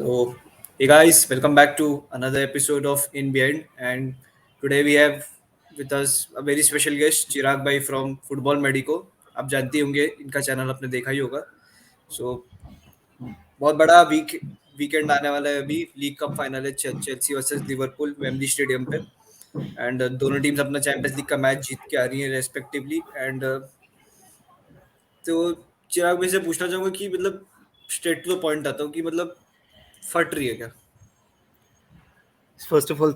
So, hey guys, welcome back to another episode of In Behind. And today we have with us a very special guest, Chirag Bhai from Football Medico. आप जानते ही होंगे, इनका channel आपने देखा ही होगा. So, बहुत बड़ा weekend आने वाला है. अभी लीग कप फाइनल है, Chelsea versus Liverpool Wembley stadium पे. एंड दोनों टीम्स अपना चैंपियंस लीग का मैच जीत के आ रही हैं रेस्पेक्टिवली. एंड तो चिराग भाई से पूछना चाहूंगा कि मतलब स्ट्रेट टू द पॉइंट आता हूँ कि मतलब फट रही है क्या? First of all,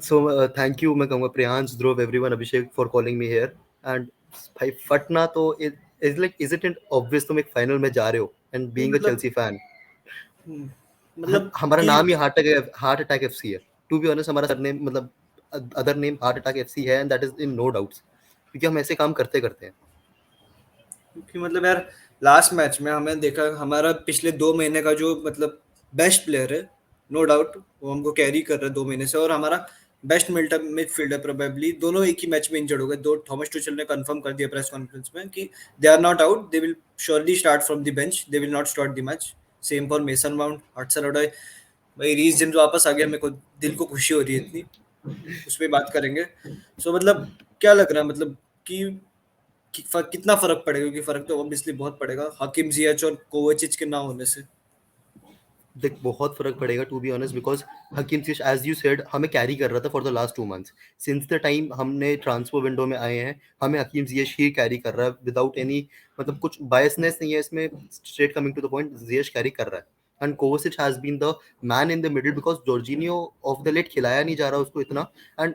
thank you मैं कहूँगा प्रियांश, ध्रुव, everyone, Abhishek for calling me here. And भाई फटना तो is like isn't it obvious तुम एक फाइनल में जा रहे हो and नहीं being a मतलब Chelsea fan. मतलब हमारा कि नाम ही हार्ट अटैक एफसी है. टू बी ऑनेस्ट हमारा सरनेम मतलब other name heart attack FC है and that is in no doubts क्योंकि हम ऐसे काम करते करते हैं. कि मतलब यार लास्ट मैच में हमें देखा हमारा पिछले 2 महीने का जो मतलब बेस्ट प्लेयर है, नो डाउट वो हमको कैरी कर रहा है 2 महीने से. और हमारा बेस्ट मिडफील्डर प्रोबेबली दोनों एक ही मैच में इंजर्ड हो गए. दो थॉमस टुचेल ने कंफर्म कर दिया प्रेस कॉन्फ्रेंस में कि they are not out, they will surely start from the bench, they will not start the match. Same for Mason Mount, Hudson Odoi. भाई रीस जेम्स वापस आ गया, मेरे को दिल को खुशी हो रही है इतनी. उस पर बात करेंगे. सो मतलब क्या लग रहा है मतलब कि कितना फर्क पड़ेगा? क्योंकि फर्क तो ऑब्वियसली बहुत पड़ेगा हकीम जियाच और कोवाचिच के ना होने से. देख बहुत फर्क पड़ेगा to be honest because Hakim Ziyech as you said हमें कैरी कर रहा था for the last 2 months. Since the time हमने ट्रांसफर विंडो में आए हैं हमें हकीम जियाच ही कैरी कर रहा है विदाउट एनी मतलब कुछ बायसनेस नहीं है इसमें. Straight coming to the point, Ziyech carry कर रहा है and Kovacic has been the man in the middle because Jorginho of the late खिलाया नहीं जा रहा उसको इतना. एंड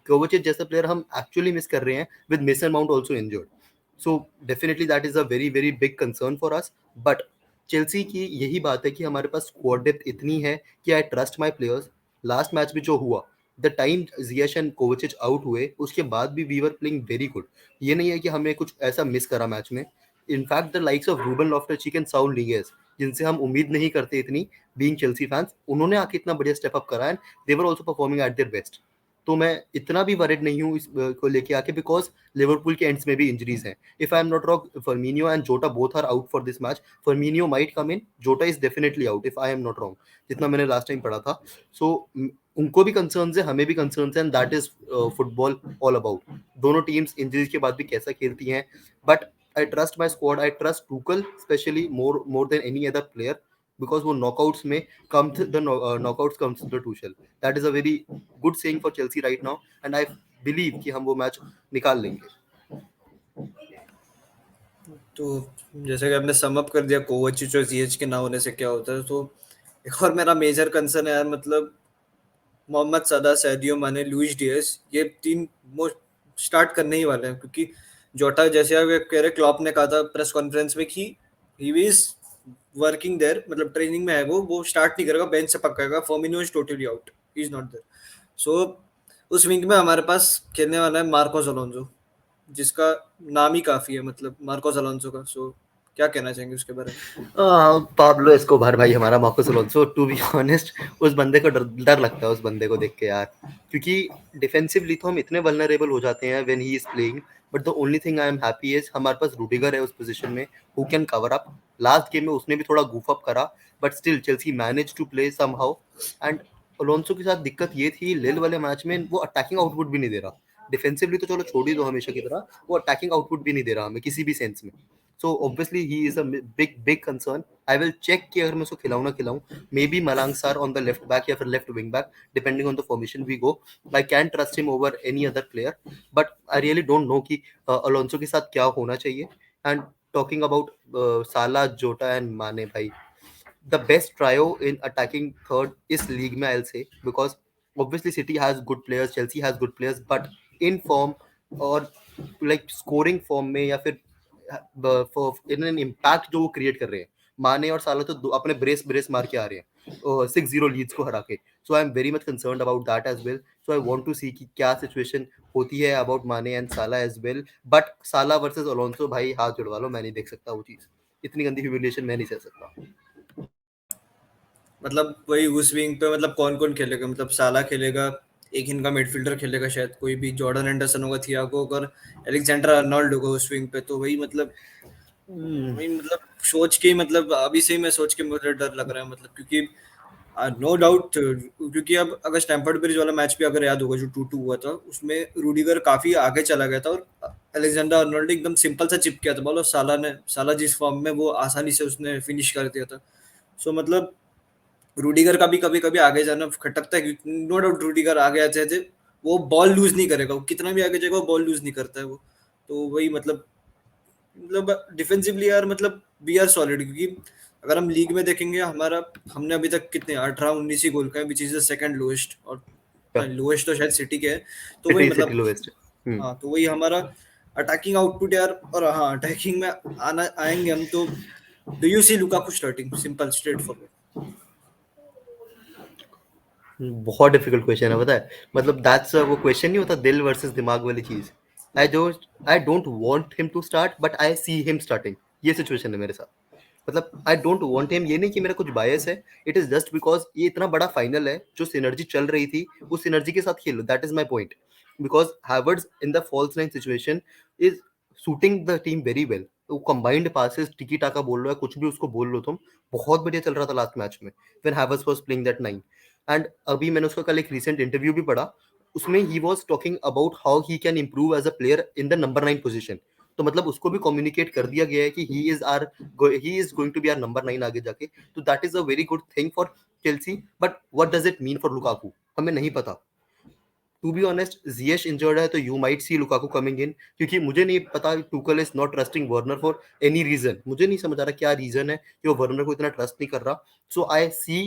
कोवाचिच जैसा प्लेयर हम एक्चुअली मिस कर रहे हैं with mason mount also injured. So definitely that is a very very big concern for us. But Chelsea की यही बात है कि हमारे पास स्क्वाड डेप्थ इतनी है कि I trust my players. Last match में जो हुआ the time Ziyech and Kovacic out हुए उसके बाद भी we were playing very good. ये नहीं है कि हमने कुछ ऐसा मिस करा मैच में. In fact the likes of Ruben Loftus Cheek and Saul Niguez जिनसे हम उम्मीद नहीं करते इतनी बीइंग चेल्सी फैंस, उन्होंने आके इतना बढ़िया स्टेप अप करा and they were also performing at their best. तो मैं इतना भी वरिड नहीं हूँ इस को लेके आके बिकॉज लिवरपूल के एंड्स में भी इंजरीज हैं. If I am not wrong Firmino and Jota both are out for this match. Firmino might come in, Jota is definitely out if I am not wrong जितना मैंने last time पढ़ा था. सो उनको भी concerns है, हमें भी कंसर्न्स है and that is football all about. दोनों टीम्स इंजरीज के बाद भी कैसा खेलती हैं. But I trust my squad, I trust Tuchel specially more than any other player because वो knockouts में knockouts comes to the Tuchel. That is a very good saying for Chelsea right now and I believe कि हम वो match निकाल लेंगे. तो जैसे कि आपने सम अप कर दिया कोवाचिच और जियाच के ना होने से क्या होता है, तो एक और मेरा मेजर कंसर्न है यार मतलब मोहम्मद सदा, सैडियो माने, लुइस डियाज, ये तीन मोस्ट स्टार्ट करने ही वाले हैं. क्योंकि जोटा जैसे आप कह रहे, क्लॉप ने कहा था प्रेस कॉन्फ्रेंस में कि ही इज वर्किंग देयर, मतलब ट्रेनिंग में है, वो स्टार्ट नहीं करेगा, बेंच से पक्का. Firmino is totally out, he is not there. So उस विंग में हमारे पास खेलने वाला है मार्कोस अलोंसो, जिसका नाम ही काफी है मतलब मार्कोस अलोंसो का. सो क्या कहना चाहेंगे उसके बारे में? पाब्लो एस्कोबार भाई हमारा Marcos Alonso, to be honest उस बंदे को डर लगता है उस बंदे को देख के यार. क्योंकि डिफेंसिवली तो हम इतने वल्नरेबल हो जाते हैं when he is playing. But the only thing I am happy is हमारे पास रूडिगर है उस पोजीशन में who can cover up. Last game में उसने भी थोड़ा goof अप करा but still Chelsea manage to play somehow. And Alonso के साथ दिक्कत ये थी लिल वाले मैच में वो अटैकिंग आउटपुट भी नहीं दे रहा. डिफेंसिवली तो चलो छोड़ ही दो हमेशा की तरह, वो अटैकिंग आउटपुट भी नहीं दे रहा हमें किसी भी सेंस में. So obviously he is a big concern. I will check कि अगर मैं उसको खिलाऊं ना खिलाऊं. Maybe Malang Sarr on the left back या फिर left wing back depending on the formation we go. I can trust him over any other player. But I really don't know कि Alonso के साथ क्या होना चाहिए. And talking about Salah, Jota and Mane भाई, the best trio in attacking third is league में I'll say because obviously City has good players, Chelsea has good players, but in form और like scoring form में या फिर in an impact जो वो create कर रहे हैं. माने और साला तो अपने ब्रेस मार के आ रहे हैं 6-0 लीड्स को हरा के. So I am very much concerned about that as well. So I want to see कि क्या सिचुएशन होती है about Mane and Saul as well. But Saul versus Alonso भाई हाथ जुड़वा लो, मैं नहीं देख सकता वो चीज. इतनी गंदी ह्यूमिलिएशन मैं नहीं सह सकता. मतलब वही उस विंग पे मतलब कौन कौन खेलेगा? मतलब साला खेलेगा, एक इनका मिडफील्डर खेलेगा शायद, कोई भी जॉर्डन एंडरसन होगा, थियागो और एलेक्जेंडर अर्नोल्ड होगा उस विंग पे. तो वही मतलब सोच के ही मतलब अभी से ही मैं सोच के मुझे डर लग रहा है मतलब. क्योंकि नो डाउट, क्योंकि अब अगर स्टैम्फोर्ड ब्रिज वाला मैच भी अगर याद होगा जो 2-2 हुआ था, उसमें रूडिगर काफी आगे चला गया था और अलेक्जेंडर आर्नोल्ड एकदम सिंपल सा चिप किया था बॉल, और साला जिस फॉर्म में वो आसानी से उसने फिनिश कर दिया था। सो मतलब रूडिगर का भी कभी कभी आगे जाना खटकता है, नो डाउट रूडिगर आगे आ जाते, वो बॉल लूज नहीं करेगा, वो कितना भी आगे जाएगा वो बॉल लूज नहीं करता है वो। तो वही मतलब डिफेंसिवली यार मतलब वी आर सॉलिड, क्योंकि अगर हम लीग में देखेंगे हमारा, हमने अभी तक कितने 18-19 ही गोल खाए, which is the second lowest, और लोएस्ट तो शायद सिटी के है। तो वही सिटी मतलब लोवेस्ट। हाँ, तो वही हमारा अटैकिंग आउटपुट यार। और हाँ, अटैकिंग में आना आएंगे हम तो, do you see Lukaku starting? Simple straightforward. बहुत डिफिकल्ट क्वेश्चन है, पता है। मतलब दैट्स वो क्वेश्चन नहीं होता दिल वर्सेस दिमाग वाली चीज। I don't want him to start but I see him starting. ये सिचुएशन है मेरे साथ। मतलब आई डोंट वांट हिम, ये नहीं कि मेरा कुछ बायस है, इट इज जस्ट बिकॉज ये इतना बड़ा फाइनल है, जो सिनर्जी चल रही थी उस सिनर्जी के साथ खेलो, that is my point. Because Havertz in the false nine situation is suiting the team very well. वो कंबाइंड पासेस, टिकी टाका बोल लो या कुछ भी उसको बोल लो तुम, बहुत बढ़िया चल रहा था लास्ट मैच में when Haywards was playing that nine. And अभी मैंने उसका कल एक रिसेंट इंटरव्यू भी पढ़ा, उसमें he was talking about how he can improve as a player in the number 9 position. तो मतलब उसको भी कम्युनिकेट कर दिया गया है कि he is going to be our number 9 आगे जाके। तो that is a very good thing for Chelsea, but what does it mean for Lukaku हमें नहीं पता। To be honest, Ziyech injured है तो you might see Lukaku coming in, क्योंकि मुझे नहीं पता Tuchel is not trusting Werner for any reason. मुझे नहीं समझ आ रहा क्या रीजन है कि वो वर्नर को इतना ट्रस्ट नहीं कर रहा। सो आई सी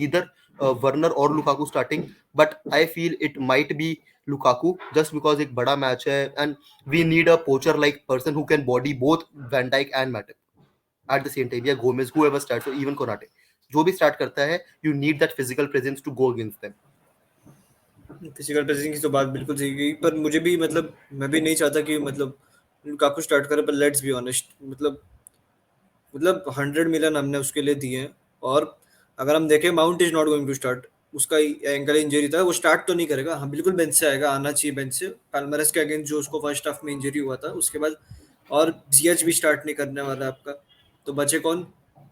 इधर वर्नर और Lukaku starting, but I feel it might be Lukaku just because एक बड़ा मैच है and we need a poacher like person who can body both van Dijk and Matip at the same time, या Gomez, whoever starts, और even Konate, जो भी start करता है, you need that physical presence to go against them. Physical pressing की तो बात बिल्कुल सही की, पर मुझे भी मतलब मैं भी नहीं चाहता कि मतलब लुकाकू स्टार्ट करे, पर लेट्स बी ऑनेस्ट, मतलब 100 मिलियन हमने उसके लिए दिए हैं। और अगर हम देखें, Mount is not going to start, उसका एंकल इंजरी था, वो स्टार्ट तो नहीं करेगा। हाँ बिल्कुल बेंच से आएगा, आना चाहिए बेंच से, पाल्मेरस के अगेंस्ट जो उसको फर्स्ट हाफ में इंजरी हुआ था उसके बाद। और जीएच भी स्टार्ट नहीं करने वाला है आपका। तो बचे कौन?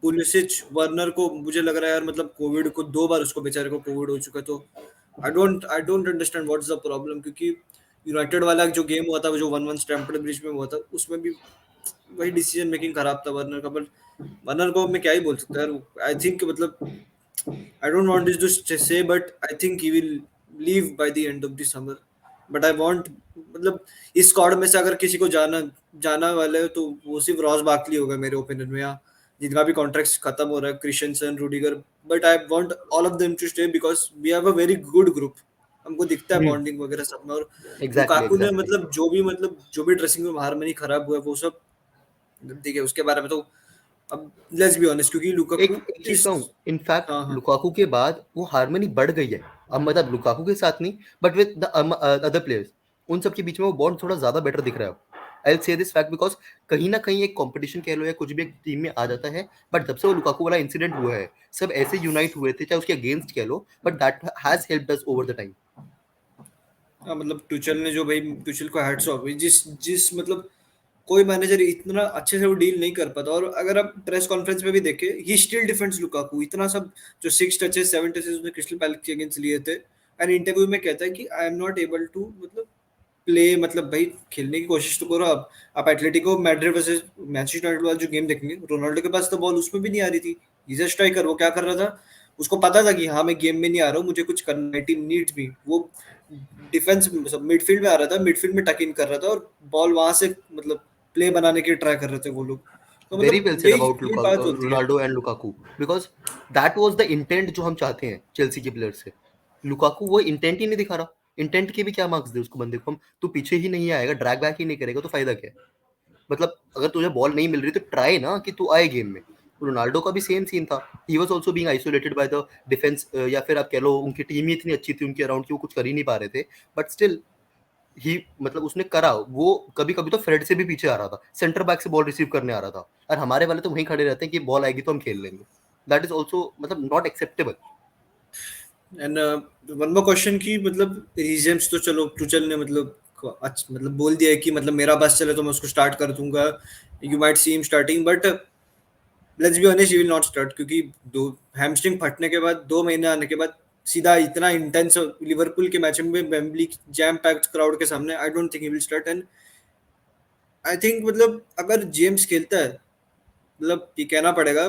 पुलिसिच, वर्नर को मुझे लग रहा है यार, मतलब कोविड को 2 बार उसको बेचारे को कोविड हो चुका है, तो I don't understand what is the problem, क्योंकि यूनाइटेड वाला जो गेम हुआ था, जो 1-1 स्टैम्फोर्ड ब्रिज में हुआ था, उसमें भी वही डिसीजन मेकिंग खराब था वर्नर का। बट वर्नर को मैं क्या ही बोल सकता है, आई थिंक मतलब I don't want this to say, but I think he will leave by the end of the summer. But I want, मतलब इस स्क्वाड में से अगर किसी को जाना जाना वाला है तो वो सिर्फ रॉस बार्कली होगा मेरे ओपिनियन में, या जिनका भी कॉन्ट्रैक्ट खत्म हो रहा है, Christensen, Rudiger. But I want all of them to stay because we have a very good group, हमको दिखता है बॉन्डिंग वगैरह सब में। और एग्जैक्टली लुकाकू ने एग्जैक्टली। मतलब जो भी ड्रेसिंग रूम हारमनी खराब हुआ है वो सब, ठीक है, उसके बारे में तो अब लेट्स बी ऑनेस्ट, क्योंकि लुकाकू एक चीज इस कहूँ, इनफैक्ट हाँ हाँ लुकाकू के बाद वो हार्मनी बढ़ गई है। अब मतलब लुकाकू के साथ नहीं, but with the other players, उन सब के बीच में वो बॉन्ड थोड़ा ज्यादा बेटर दिख रहा है। आई विल से दिस फैक्ट बिकॉज कहीं ना कहीं एक कंपटीशन कह लो या कुछ भी एक टीम में आ जाता है। बट जब से वो लुकाकू वाला इंसिडेंट हुआ है, सब ऐसे यूनाइट हुए थे, चाहे उसके अगेंस्ट कह लो, but that has helped us over the time. हाँ, मतलब टुचल ने जो भाई, टुचल को हैट्स ऑफ भाई, जिस जिस मतलब कोई मैनेजर इतना अच्छे से वो डील नहीं कर पाता। और अगर आप प्रेस कॉन्फ्रेंस में भी देखे, ही स्टिल डिफेंड्स लुकाकू इतना सब, जो 6 टचेस 7 टचेस उसने क्रिस्टल पैलेस के अगेंस्ट लिए थे। एंड इंटरव्यू में कहता है कि I am not able to मतलब प्ले, मतलब भाई खेलने की कोशिश तो करो आप Atletico Madrid versus Manchester United वाला जो गेम देखेंगे, रोनाल्डो के पास तो बॉल उसमें भी नहीं आ रही थी। इज अ स्ट्राइकर, वो क्या कर रहा था, उसको पता था कि हाँ मैं गेम में नहीं आ रहा हूँ, मुझे कुछ करना है, टीम नीड्स मी। वो डिफेंस मिडफील्ड में आ रहा था, मिडफील्ड में टक इन कर रहा था, और बॉल वहां से मतलब प्ले बनाने की ट्राई कर रहे थे वो लोग। तो वेरी मतलब वेल सेड यही अबाउट यही बात होती है। Ronaldo and Lukaku, because that was the intent जो हम चाहते हैं चेल्सी के प्लेयर से। लुकाकू वो इंटेंट ही नहीं दिखा रहा। इंटेंट के भी क्या मार्क्स दे उसको बंदे को हम, तू पीछे ही नहीं आएगा, ड्रैग बैक ही नहीं करेगा तो फायदा क्या है। मतलब अगर तुझे बॉल नहीं मिल रही तो ट्राई ना कि तू आए गेम में। रोनाल्डो का भी सेम सीन था, he was also being isolated by the defence, या फिर आप कह लो उनकी टीम ही इतनी अच्छी थी उनके अराउंड कि वो कुछ कर ही नहीं पा रहे थे। बट स्टिल ही मतलब उसने करा वो। कभी कभी तो फ्रेड से भी पीछे आ रहा था, सेंटर बैक से बॉल रिसीव करने आ रहा था, और हमारे वाले तो वहीं खड़े रहते हैं कि बॉल आएगी तो हम खेल लेंगे। दैट इज ऑल्सो मतलब not acceptable. And one more question की मतलब रीजम्स तो चलो टुचल ने मतलब अच्छा मतलब बोल दिया है कि मतलब मेरा बस चले तो मैं उसको स्टार्ट कर दूंगा, you might C him starting. But let's be honest, he will not start, क्योंकि दो हैमस्ट्रिंग फटने के बाद 2 महीने आने के बाद सीधा इतना इंटेंस लिवरपूल के मैच में वेम्बली जैम पैक्ड क्राउड के सामने, आई don't think he will start. And I think मतलब अगर जेम्स खेलता है, मतलब ये कहना पड़ेगा,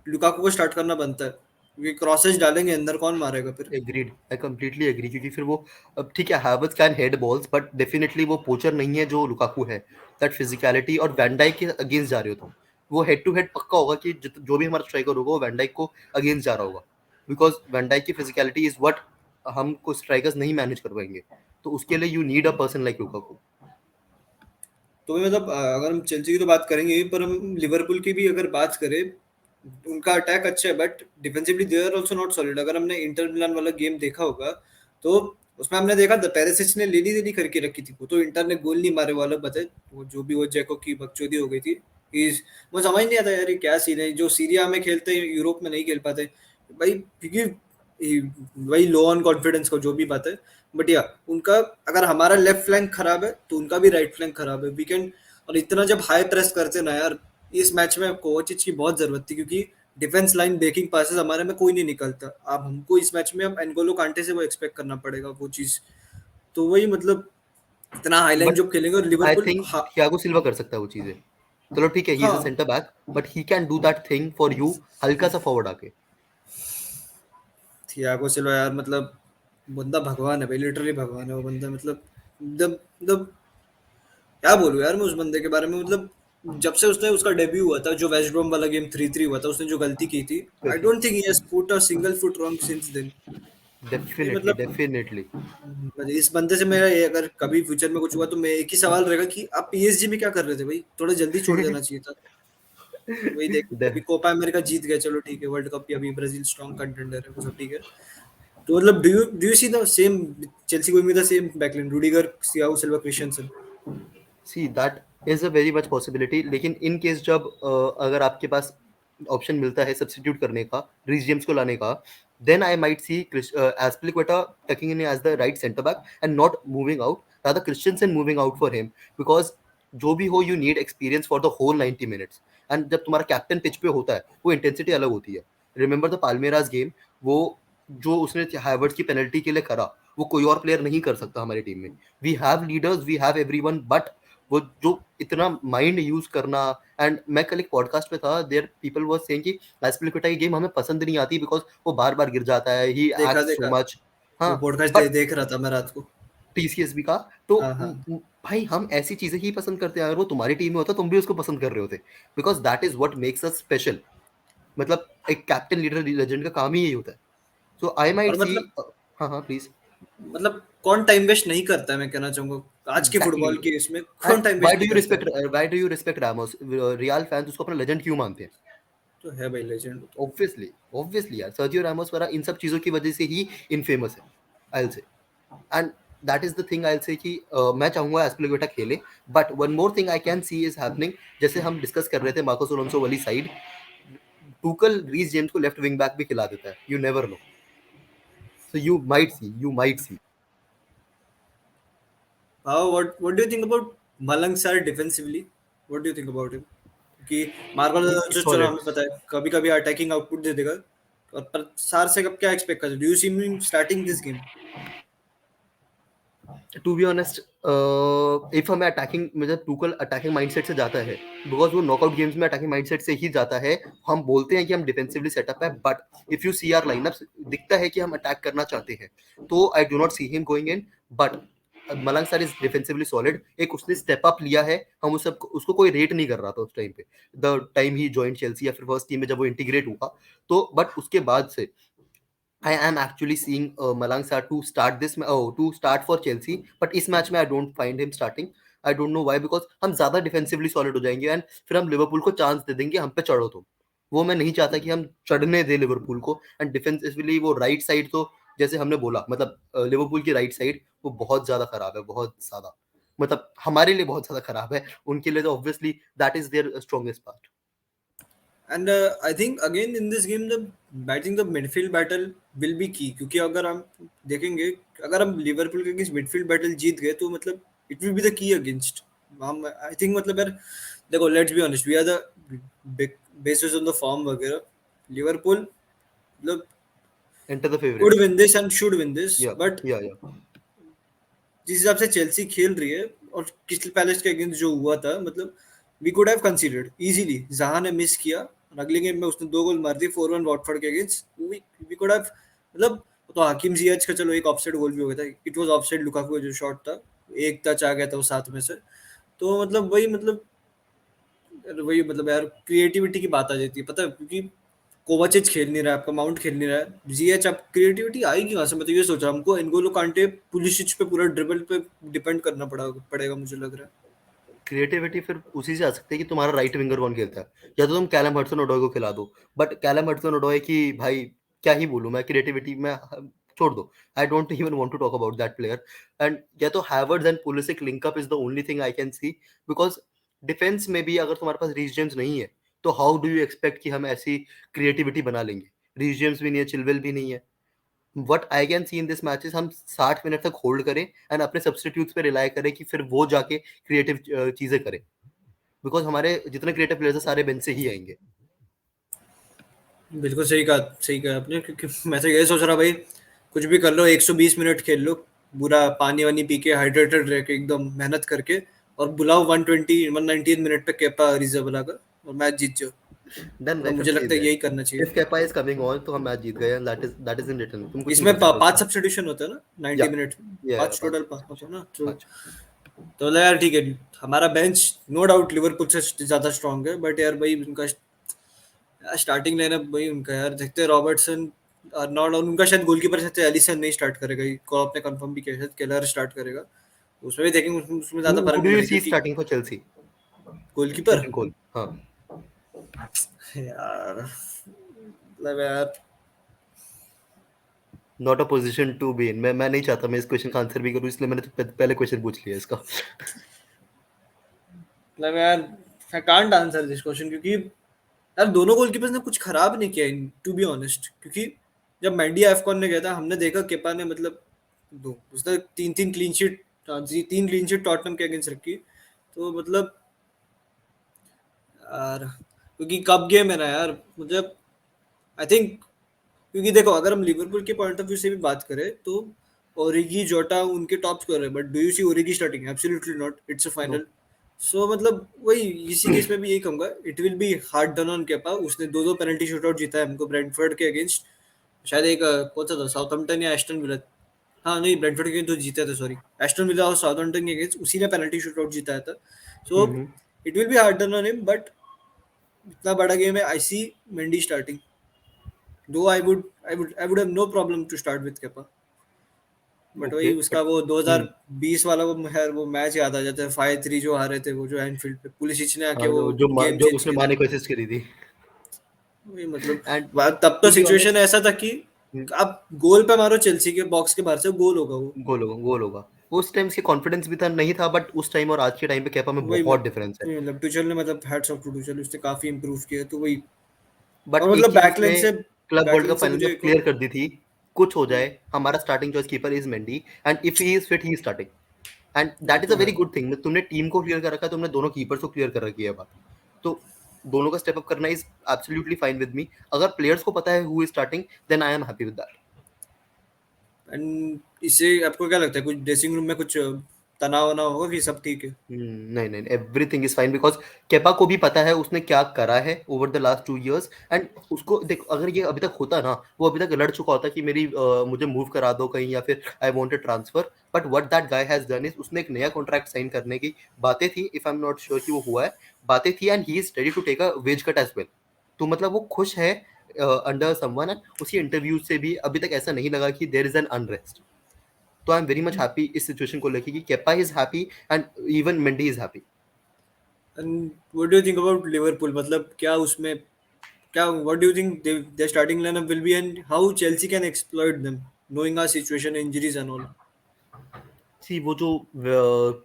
लुकाकू को स्टार्ट करना बनता है, क्योंकि क्रॉसेज डालेंगे अंदर, कौन मारेगा फिर? एग्रीड, आई कंप्लीटली एग्री, क्योंकि फिर वो अब ठीक है, Havertz can head balls but definitely वो पोचर नहीं है जो लुकाकू है। दैट फिजिकलिटी, और वैन डाइक के अगेंस्ट जा रहे हो तुम, वो हेड टू हेड पक्का होगा कि जो भी हमारा स्ट्राइकर होगा वो वैन डाइक को अगेंस्ट जा रहा होगा, बिकॉज वैन डाइक की फिजिकलिटी इज व्हाट हमको स्ट्राइकर्स नहीं मैनेज कर पाएंगे। तो उसके लिए you need a person like Lukaku. तो भी मतलब अगर हम चेल्सी की तो बात करेंगे ही, पर हम लिवरपूल की भी अगर बात करें, उनका अटैक अच्छा है but defensively they are also not solid. अगर हमने इंटर मिलान वाला गेम देखा होगा तो उसमें हमने देखा था पेरिसिच ने लेनी देनी करके रखी थी, वो तो इंटर ने गोल नहीं मारे वाला बताए, वो जो भी वो जेको की बकचोदी हो गई थी। वो समझ नहीं आता यार ये क्या सीन है, जो सीरिया में खेलते हैं यूरोप में नहीं खेल पाते भाई, क्योंकि वही लो ऑन कॉन्फिडेंस को जो भी बात है। बट या उनका, अगर हमारा लेफ्ट फ्लैंक खराब है तो उनका भी राइट फ्लैंक खराब है वीकेंड। और इतना जब हाई प्रेस करते ना यार, इस मैच में कोवाचिच की बहुत जरूरत थी, क्योंकि डिफेंस लाइन ब्रेकिंग पासेस हमारे में कोई नहीं निकलता। अब हमको इस मैच में अब एनगोलो कांटे से वो एक्सपेक्ट करना पड़ेगा वो चीज। तो वही मतलब इतना हाई लाइन बट जब खेलेंगे और आई लिवरपूल, थिंक हाँ। थियागो सिल्वा कर सकता है वो चीजें। चलो ठीक है, ही इज अ हाँ, centre back, but he can do that thing for you, हल्का सा फॉरवर्ड आके। थियागो सिल्वा यार मतलब बंदा भगवान है भाई, लिटरली भगवान है वो बंदा। मतलब मतलब क्या बोलूं यार मैं उस बंदे के बारे में, मतलब जब से उसने उसका डेब्यू हुआ था, जो वेस्ट ब्रॉम वाला गेम 3-3 हुआ था, उसने जो गलती की थी, I don't think he has put a single foot wrong since then. भाई डेफिनेटली मतलब डेफिनेटली। इस बंदे से मेरा ये, अगर कभी फ्यूचर में कुछ हुआ तो मैं एक ही सवाल रहेगा कि आप पीएसजी में क्या कर रहे थे भाई, थोड़ा जल्दी छोड़ देना चाहिए था। वही देख, अभी कोपा अमेरिका जीत गए, चलो ठीक है, वर्ल्ड कप भी अभी ब्राजील स्ट्रॉन्ग कंटेंडर है, वो सब ठीक है। तो मतलब do you see the same, Chelsea going with the same backline, Rudiger, Thiago Silva, Christiansen? See that is a very much possibility, लेकिन इन केस जब अगर आपके पास ऑप्शन मिलता है सब्स्टिट्यूट करने का, रीस जेम्स को लाने का, then I might see Azpilicueta tucking in as the right centre back and not moving out, rather Christensen moving out for him, because जो भी हो you need experience for the whole 90 minutes. And जब तुम्हारा captain pitch पे होता है वो intensity अलग होती है। रिमेंबर द पाल्मेरास गेम, वो जो उसने हैवर्ट्स की पेनल्टी के लिए करा, वो कोई और प्लेयर नहीं कर सकता हमारी टीम में। We have leaders, we have everyone, but वो जो इतना माइंड यूज करना। एंड मैं कल एक पॉडकास्ट पे था, देयर पीपल वर सेइंग कि एस्पिलिक्विटा की गेम हमें पसंद नहीं आती बिकॉज वो बार बार गिर जाता है, ही देखा एक्ट्स सो देखा, मच। हाँ, वो पॉडकास्ट बट देख रहा था मैं रात को। टीसीएसबी का, तो हाँ हाँ। भाई हम ऐसी चीजें ही पसंद करते हैं। अगर वो तुम्हारी टीम में होता तुम भी उसको पसंद कर रहे होते, because that is what makes us special. मतलब एक कैप्टन लीडर लेजेंड का काम ही यही होता है। सो आई माइट और सी। मतलब हाँ हाँ प्लीज। मतलब कौन टाइम वेस्ट नहीं करता है, मैं कहना चाहूंगा आज के एग्जैक्टली। फुटबॉल के इसमें कौन एंड टाइम वेस्ट नहीं करता है। Why do you respect Ramos? Real fans उसको अपना लेजेंड क्यों मानते हैं? तो है भाई लेजेंड तो। ऑब्वियसली, ऑब्वियसली यार, सर्जियो रामोस वगैरह इन सब चीजों की वजह से ही इनफेमस है, I will say. And that is the thing I will say कि मैं चाहूंगा एस्पिलिक्वेटा खेले। But one more thing I can see is happening, जैसे हम डिस्कस कर रहे थे मार्कोस अलोंसो वाली साइड, टूकल रीस जेम्स को लेफ्ट विंग बैक भी खिला देता है, you never know. So you might see. हाँ, what do you think about Malang Sarr defensively? What do you think about him? कि मार्वल, जो चलो सॉलिड। हमें पता है कभी कभी अटैकिंग आउटपुट दे देगा, और पर सार से कब क्या एक्सपेक्ट करते, do you see him starting this game? To be honest, if हमें अटैकिंग, मतलब टूकल अटैकिंग माइंडसेट से जाता है, बिकॉज वो नॉकआउट गेम्स में अटैकिंग माइंडसेट से ही जाता है। हम बोलते हैं कि हम डिफेंसिवली सेटअप है, but if you see our lineup, दिखता है कि हम अटैक करना चाहते हैं। तो I do not see him going in, but Malang Sarr is defensively solid. एक उसने स्टेप अप लिया है, हम उसको कोई रेट नहीं कर रहा था उस टाइम पे, the time he join Chelsea या फिर फर्स्ट टीम में जब वो इंटीग्रेट हुआ। तो बट उसके बाद से I am actually seeing Malang Sarr to start this, to start for Chelsea, but इस मैच में I don't find him starting. I don't know why, because हम ज्यादा डिफेंसिवली सॉलिड हो जाएंगे एंड फिर हम लिवरपूल को चांस दे देंगे हम पे चढ़ो तुम। वो मैं नहीं चाहता कि हम चढ़ने दे लिवरपूल को। एंड डिफेंसिवली वो राइट साइड, तो जैसे हमने बोला, मतलब लिवरपूल की राइट साइड वो बहुत ज्यादा खराब है, बहुत ज्यादा। मतलब हमारे लिए बहुत ज्यादा खराब है, उनके लिए तो obviously that is their strongest part. And I think again in this game the, I think the midfield battle will be key, क्योंकि अगर हम देखेंगे, अगर हम लिवरपूल के अगेंस्ट मिडफील्ड बैटल जीत गए तो मतलब it will be the key against हम, आई थिंक मतलब यार देखो, let's be honest, we are the big basis on the form वगैरह, लिवरपूल मतलब Enter the could favorite. win this and should win this, Yeah, but yeah, yeah. जिस हिसाब से Chelsea खेल रही है और क्रिस्टल पैलेस के अगेंस्ट जो हुआ था, मतलब we could have considered easily. Zaha ने मिस किया और अगले गेम में उसने 2 गोल मार दिए 4-1 वॉटफोर्ड के अगेंस्ट. वी कुड हैव मतलब तो हकीम जियाच का चलो एक ऑफसाइड गोल भी हो गया था. इट वाज ऑफसाइड लुकाकू का जो शॉट था, एक टच आ गया था वो साथ में से. तो मतलब वही मतलब यार क्रिएटिविटी की बात आ जाती है, पता है, क्योंकि कोवाचिच खेल नहीं रहा है, आपका माउंट खेल नहीं रहा है, जीएच, अब क्रिएटिविटी आएगी कहाँ से? मैं तो ये सोच रहा हूँ हमको एनगोलो कांटे पुलिसिच पे पूरा ड्रिबल पे डिपेंड करना पड़ेगा मुझे लग रहा है. क्रिएटिविटी फिर उसी से आ सकती है कि तुम्हारा राइट विंगर कौन खेलता है, या तो तुम कैलम हडसन ओडोय को खिला दो. बट कैलम हडसन ओडोय की भाई क्या ही बोलूं मैं, क्रिएटिविटी में छोड़ दो. I don't even want to talk about that player. And या तो Havertz and Pulisic linkup is the only thing I can see. Because defence में भी अगर तुम्हारे पास रीस जेम्स नहीं है तो हाउ डू यू एक्सपेक्ट कि हम ऐसी क्रिएटिविटी बना लेंगे. रीस जेम्स भी नहीं है, चिलवेल भी नहीं है. What I can C in this match is हम 60 मिनट तक होल्ड करें एंड अपने सब्स्टिट्यूट्स पे रिलाई करें कि फिर वो जाके क्रिएटिव चीजें करें. बिकॉज हमारे जितने क्रिएटिव प्लेयर्स हैं सारे बेंच से ही आएंगे. बिल्कुल सही कहा आपने, क्योंकि मैं तो यही सोच रहा भाई, कुछ भी कर लो, 120 मिनट खेल लो, पूरा पानी वानी पी के हाइड्रेटेड रह के एकदम मेहनत करके, और बुलाओ 119 मिनट पे केपा रिजर्व लाकर और मैच जीत जाओ. देन और आई कैन मुझे से लगता है दैट यही करना चाहिए. If Kepa is coming on तो हम मैच जीत गए. That is in return. तुम कुछ नहीं इसमें कर सकते पांच उसमें. सब्स्टिट्यूशन होते हैं ना या 90 मिनट में, या पांच पांच टोटल होते हैं ना. पांच. तो यार ठीक है, हमारा बेंच नो डाउट लिवरपूल से ज्यादा स्ट्रांग है, बट यार भाई उनका स्टार्टिंग लाइनअप भाई उनका, यार देखते हैं रॉबर्टसन, अर्नॉल्ड, और उनका शायद गोलकीपर से एलिसन नहीं स्टार्ट करेगा, को आपने कंफर्म भी किया, शायद केलर स्टार्ट करेगा. उसमें भी देखेंगे, उसमें ज्यादा हु फर्क डू नहीं यू पड़ेगा सी क्योंकि starting for Chelsea? Goalkeeper Aidan Cole. हाँ. यार मतलब यार not a position to be in. मैं नहीं चाहता मैं इस क्वेश्चन का आंसर भी करूं, इसलिए मैंने तो पहले क्वेश्चन पूछ लिया इसका. मतलब यार I can't answer this question, क्योंकि यार दोनों गोलकीपर्स ने कुछ खराब नहीं किया, टू बी ऑनेस्ट. क्योंकि जब मैंडी एफकॉन ने गया था, हमने देखा केपा ने मतलब दो उसने तीन clean sheet, 3 clean sheet Tottenham के अगेंस्ट रखी. तो मतलब यार क्योंकि कब गेम है ना यार, मतलब आई थिंक, क्योंकि देखो अगर हम लिवरपूल के पॉइंट ऑफ व्यू से भी बात करें तो ओरिगी जोटा उनके टॉप स्कोरर है, but do you see Origi starting? Absolutely not, it's a no. Final. So मतलब वही, इसी केस में भी यही कहूंगा, it will be hard done on Kepa. उसने दो पेनल्टी शूटआउट जीता है हमको ब्रेंटफोर्ड के अगेंस्ट, शायद एक कौन सा था, साउथहैम्पटन या एस्टन विला. हाँ नहीं, ब्रेंटफोर्ड के तो जीते थे, सॉरी, एस्टन विला और साउथहैम्पटन के अगेंस्ट उसी ने पेनल्टी शूटआउट जीता था. So it will be hard done on him, but इतना बड़ा गेम है, I see Mendy starting. Though I would have no problem to start with Kepa. But वही ओके उसका बट वो 2020 वाला वो मैच याद आ जाता है, 5-3 जो हारे थे वो, जो एनफील्ड पे पुलिसिच ने आके हाँ, वो गेम जो चेंज उसने किया था. माने को असिस्ट करी थी. वही मतलब एंड तब तो टू बी सिचुएशन ऑनेस्ट, ऐसा था कि आप गोल पे मारो, चेल्सी के बॉक्स के बाहर से गोल होगा वो. गोल होगा. उस टाइम उसके कॉन्फिडेंस भी था नहीं था, बट उस टाइम और आज के टाइम पे केपा में वही बहुत डिफरेंस है. मतलब टुचेल ने मतलब हैट्स ऑफ टू टुचेल, उसने काफी इंप्रूव किया. तो वही, बट और एक मतलब चीज उसने क्लब वर्ल्ड बैकलाइन कप से फाइनल में मुझे एक क्लियर और. कर दी थी, कुछ हो जाए हमारा starting choice keeper is Mendy, and if he is fit he is starting. And वो दैट इज अ तो है. Very good thing. तुमने टीम को क्लियर कर रखा है, तुमने दोनों कीपर्स को क्लियर कर रखी है बात. तो दोनों का स्टेप अप करना is absolutely fine with me. अगर प्लेयर्स को पता है who is starting then I am happy with that. And इससे आपको क्या लगता है, कुछ ड्रेसिंग रूम में कुछ तनाव वनाव होगा कि सब ठीक है? नहीं नहीं, everything is fine. Because Kepa को भी पता है उसने क्या करा है over the last 2 years. And उसको देख, अगर ये अभी तक होता ना, वो अभी तक लड़ चुका होता कि मुझे मूव करा दो कहीं, या फिर I want a transfer. But what that guy has done is उसने एक नया कॉन्ट्रैक्ट साइन करने की बातें थी, if I am not sure कि वो हुआ है, बातें थी. And he is ready to take a wage cut as well. तो मतलब वो खुश है अंडर समवन. एंड उसकी इंटरव्यू से भी अभी तक ऐसा नहीं लगा कि देर इज एन अनरेस्ट. तो I am very much happy इस सिचुएशन को लेके कि Kepa is happy and even Mendy is happy. And what do you think about Liverpool? मतलब क्या उसमें, क्या what do you think their starting lineup will be, and how Chelsea can exploit them knowing our situation, injuries and all? See वो जो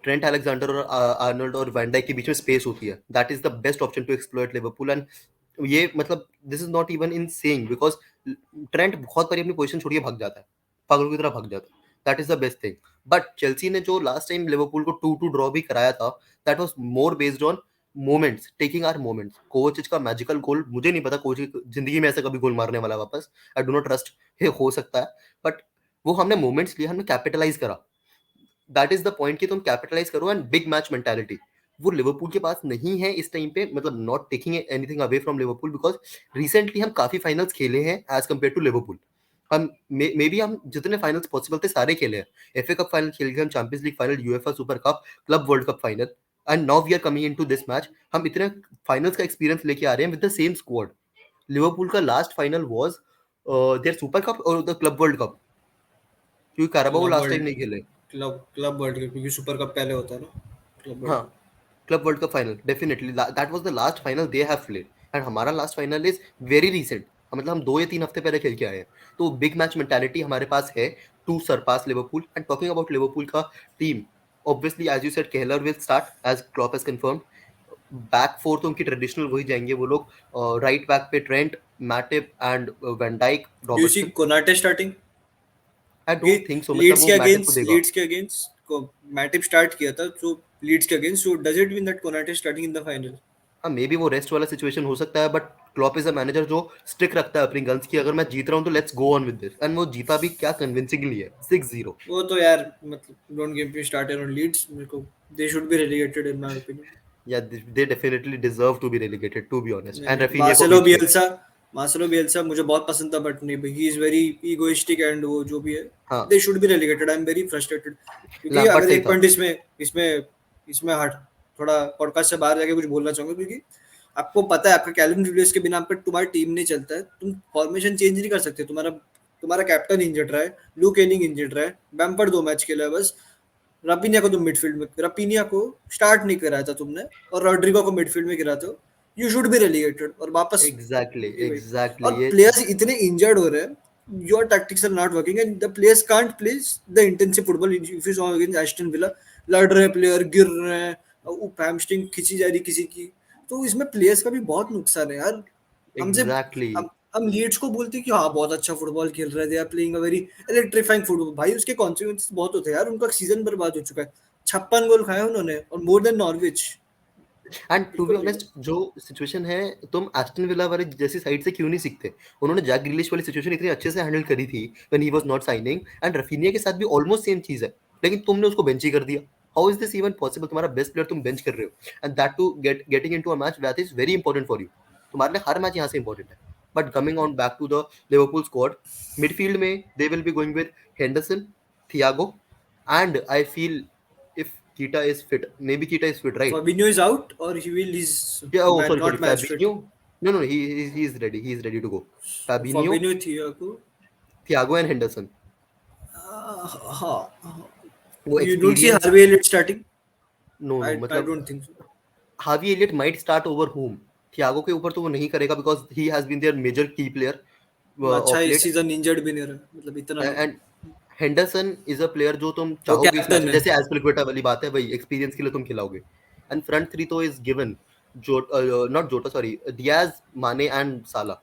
Trent Alexander और Arnold और Van Dijk के बीच में स्पेस होती है, that is the best option to exploit Liverpool. And ये मतलब this is not even in saying, because Trent बहुत बारी अपनी पोजीशन छोड़िए भाग जाता है, पागल की तरह भाग जाता है. That is the best thing. But Chelsea ने जो लास्ट टाइम लिवरपूल को 2-2 ड्रॉ भी कराया था, that was more based on moments, taking our moments. Kovacic का मैजिकल गोल, मुझे नहीं पता कोवाचिच जिंदगी में ऐसा कभी गोल मारने वाला है वापस, आई डू नॉट ट्रस्ट, ये हो सकता है, बट वो हमने मोमेंट्स लिए, हमने कैपिटलाइज करा। दैट इज द पॉइंट कि तुम कैपिटलाइज करो, एंड बिग मैच मेंटालिटी वो लिवरपूल के पास नहीं है इस टाइम पे। मतलब not taking anything away from Liverpool, because recently हम काफी फाइनल्स खेले हैं एज कम्पेयर टू लिवरपूल। हम मे बी हम जितने फाइनल्स पॉसिबल थे सारे खेले हैं। एफए कप फाइनल खेल गए हम, Champions League final, UEFA Super Cup, Club World Cup final, and now we are coming into this match. हम इतने फाइनल्स का एक्सपीरियंस लेके आ रहे हैं with the same squad. Liverpool का last final was their Super Cup और the Club World Cup, क्योंकि Carabao club last time world नहीं खेले। क्लब वर्ल्ड कप, क्योंकि सुपर कप पहले होता है ना, क्लब वर्ल्ड हाँ, cup. Club World Cup final definitely that was the last final they have played, and हमारा last final is very recent. मतलब हम 2 या 3 हफ्ते पहले खेल के आए हैं। तो बिग मैच मेंटालिटी हमारे पास है to surpass Liverpool. And talking about Liverpool का team, obviously as you said Kelleher will start as Klopp has confirmed. Back four तो उनकी ट्रेडिशनल वही जाएंगे वो लोग। राइट बैक पे Trent, Matip and Van Dijk, do you see Robertson. Konate starting? I don't think so, क्योंकि मतलब वो मैटिप को देगा। लीड्स के अगेंस्ट को मैटिप स्टार्ट किया था, तो लीड्स के against, so does it mean that Konate starting in the final? हाँ, मे बी वो रेस्ट वाला सिचुएशन हो सकता है, but Klopp is a manager जो स्टिक रखता है अपनी गन्स की। अगर मैं जीत रहा हूँ तो let's go on with this, and वो जीता भी क्या कन्विंसिंगली है, 6-0। वो तो यार मतलब don't get me started on Leeds, मेरे को they should be relegated in my opinion. या they definitely deserve to be relegated, to be honest, नहीं एंड नहीं, रफीनिया को बेच दो। मार्सेलो बिएल्सा मुझे बहुत पसंद था, बट नहीं, he is very egoistic, and वो जो भी है, हाँ, दे should be relegated. I am very frustrated, क्योंकि लैम्पार्ड अगर सही एक था। पॉइंट इसमें इसमें हट थोड़ा पॉडकास्ट से बाहर जाके कुछ बोलना चाहूंगा, क्योंकि आपको पता है आपका कैल्विन फिलिप्स के बिना आपका तुम्हारी टीम नहीं चलता है। तुम फॉर्मेशन चेंज नहीं कर सकते, तुम्हारा तुम्हारा कैप्टन इंजर्ड रहा है, लूक एलिंग इंजर्ड रहा है, बैम्पर्ड 2 मैच खेला है बस, रपीनिया को तुम मिडफील्ड में, रपीनिया को स्टार्ट नहीं कराया था तुमने, और रॉड्रिगो को मिडफील्ड में गिराते हो। यू शुड बी रेलीगेटेड और वापस। एग्जैक्टली ये भाई, और एग्जैक्टली ये। प्लेयर्स इतने इंजर्ड हो रहे हैं, your tactics are not working, and the players can't play the intensive football. If you saw against Aston Villa, लड़ रहे हैं प्लेयर, गिर रहे हैं, हैमस्ट्रिंग खींची जा रही किसी की, तो इसमें प्लेयर्स का भी बहुत नुकसान है यार। हमसे एग्जैक्टली। हम लीड्स को बोलते हैं कि हाँ बहुत अच्छा फुटबॉल खेल रहे थे, playing a very electrifying football, भाई उसके कॉन्सिक्वेंसेस बहुत होते हैं यार। उनका सीजन बर्बाद हो चुका है, 56 गोल खाए उन्होंने, और more than Norwich. And to be बिल्कुल नहीं। ऑनेस्ट जो सिचुएशन है, तुम एस्टन विला वाले जैसी साइड से क्यों नहीं सीखते। उन्होंने जैक ग्रिलिश वाली सिचुएशन इतनी अच्छे से हैंडल करी थी when he was not signing, and Raphinha के साथ भी ऑलमोस्ट सेम चीज है, लेकिन तुमने उसको बेंच ही कर दिया। How is this even possible? तुम्हारा बेस्ट प्लेयर तुम बेंच कर रहे हो, and that to getting into a match that is very important for you. तुम्हारे लिए हर मैच यहाँ से इंपॉर्टेंट है। But coming on back to the Liverpool squad, midfield में they will be going with Henderson, Thiago, and I feel if Kita is fit, maybe Kita is fit, right? Fabinho is out, or he's Yeah. Oh, sorry, sorry. not match fit. Fabinho. No, no, he is ready. He is ready to go. Fabinho, Fabinho, Thiago. Thiago, and Henderson. हाँ, वो you don't see experience. Harvey Elliott starting. No, no. I मतलब don't think so. Harvey Elliott might start over whom? Thiago के ऊपर तो वो नहीं करेगा because he has been their major key player अच्छा of इस late. सीजन इंजर्ड भी नहीं रहा, मतलब इतना नहीं। And Henderson is a player जो तुम वो चाहोगे इस मैच कैप्टन में, है। जैसे एस्पिलिक्वेटा वाली बात है, वही एक्सपीरियंस के लिए तुम खिलाओगे। एंड फ्रंट थ्री तो इज गिवन, जो नॉट जोटा, सॉरी, डियाज, माने एंड साला।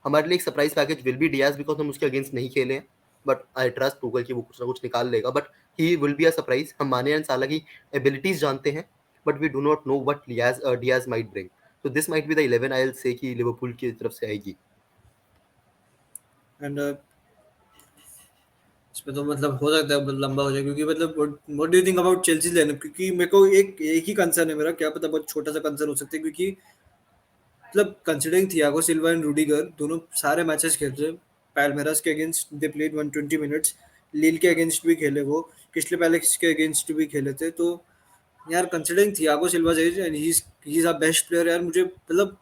हमारे लिए एक surprise package will be Diaz, because हम उसके अगेंस्ट नहीं खेले हैं, बट आई ट्रस्ट गूगल की वो कुछ ना कुछ निकाल लेगा, but he will be a surprise. हम माने एंड साला की एबिलिटीज जानते हैं, but we do not know what Diaz might bring. तो this might be the 11 I will say कि लिवरपूल की तरफ से आएगी। एंड इसमें तो मतलब हो सकता है लंबा हो जाए, क्योंकि मतलब what do you think about Chelsea lineup? क्योंकि मेरे को एक ही कंसर्न है मेरा, क्या पता बहुत छोटा सा कंसर्न हो सकता है, क्योंकि मतलब considering Thiago Silva and Rudiger दोनों सारे मैचेस खेल रहे हैं। पैल्मेरास के अगेंस्ट दे प्लेड 120 मिनट्स, लील के अगेंस्ट भी खेले, वो क्रिस्टल पैलेस के अगेंस्ट भी खेले थे। तो यार considering Thiago Silva and he is a best player यार, मुझे मतलब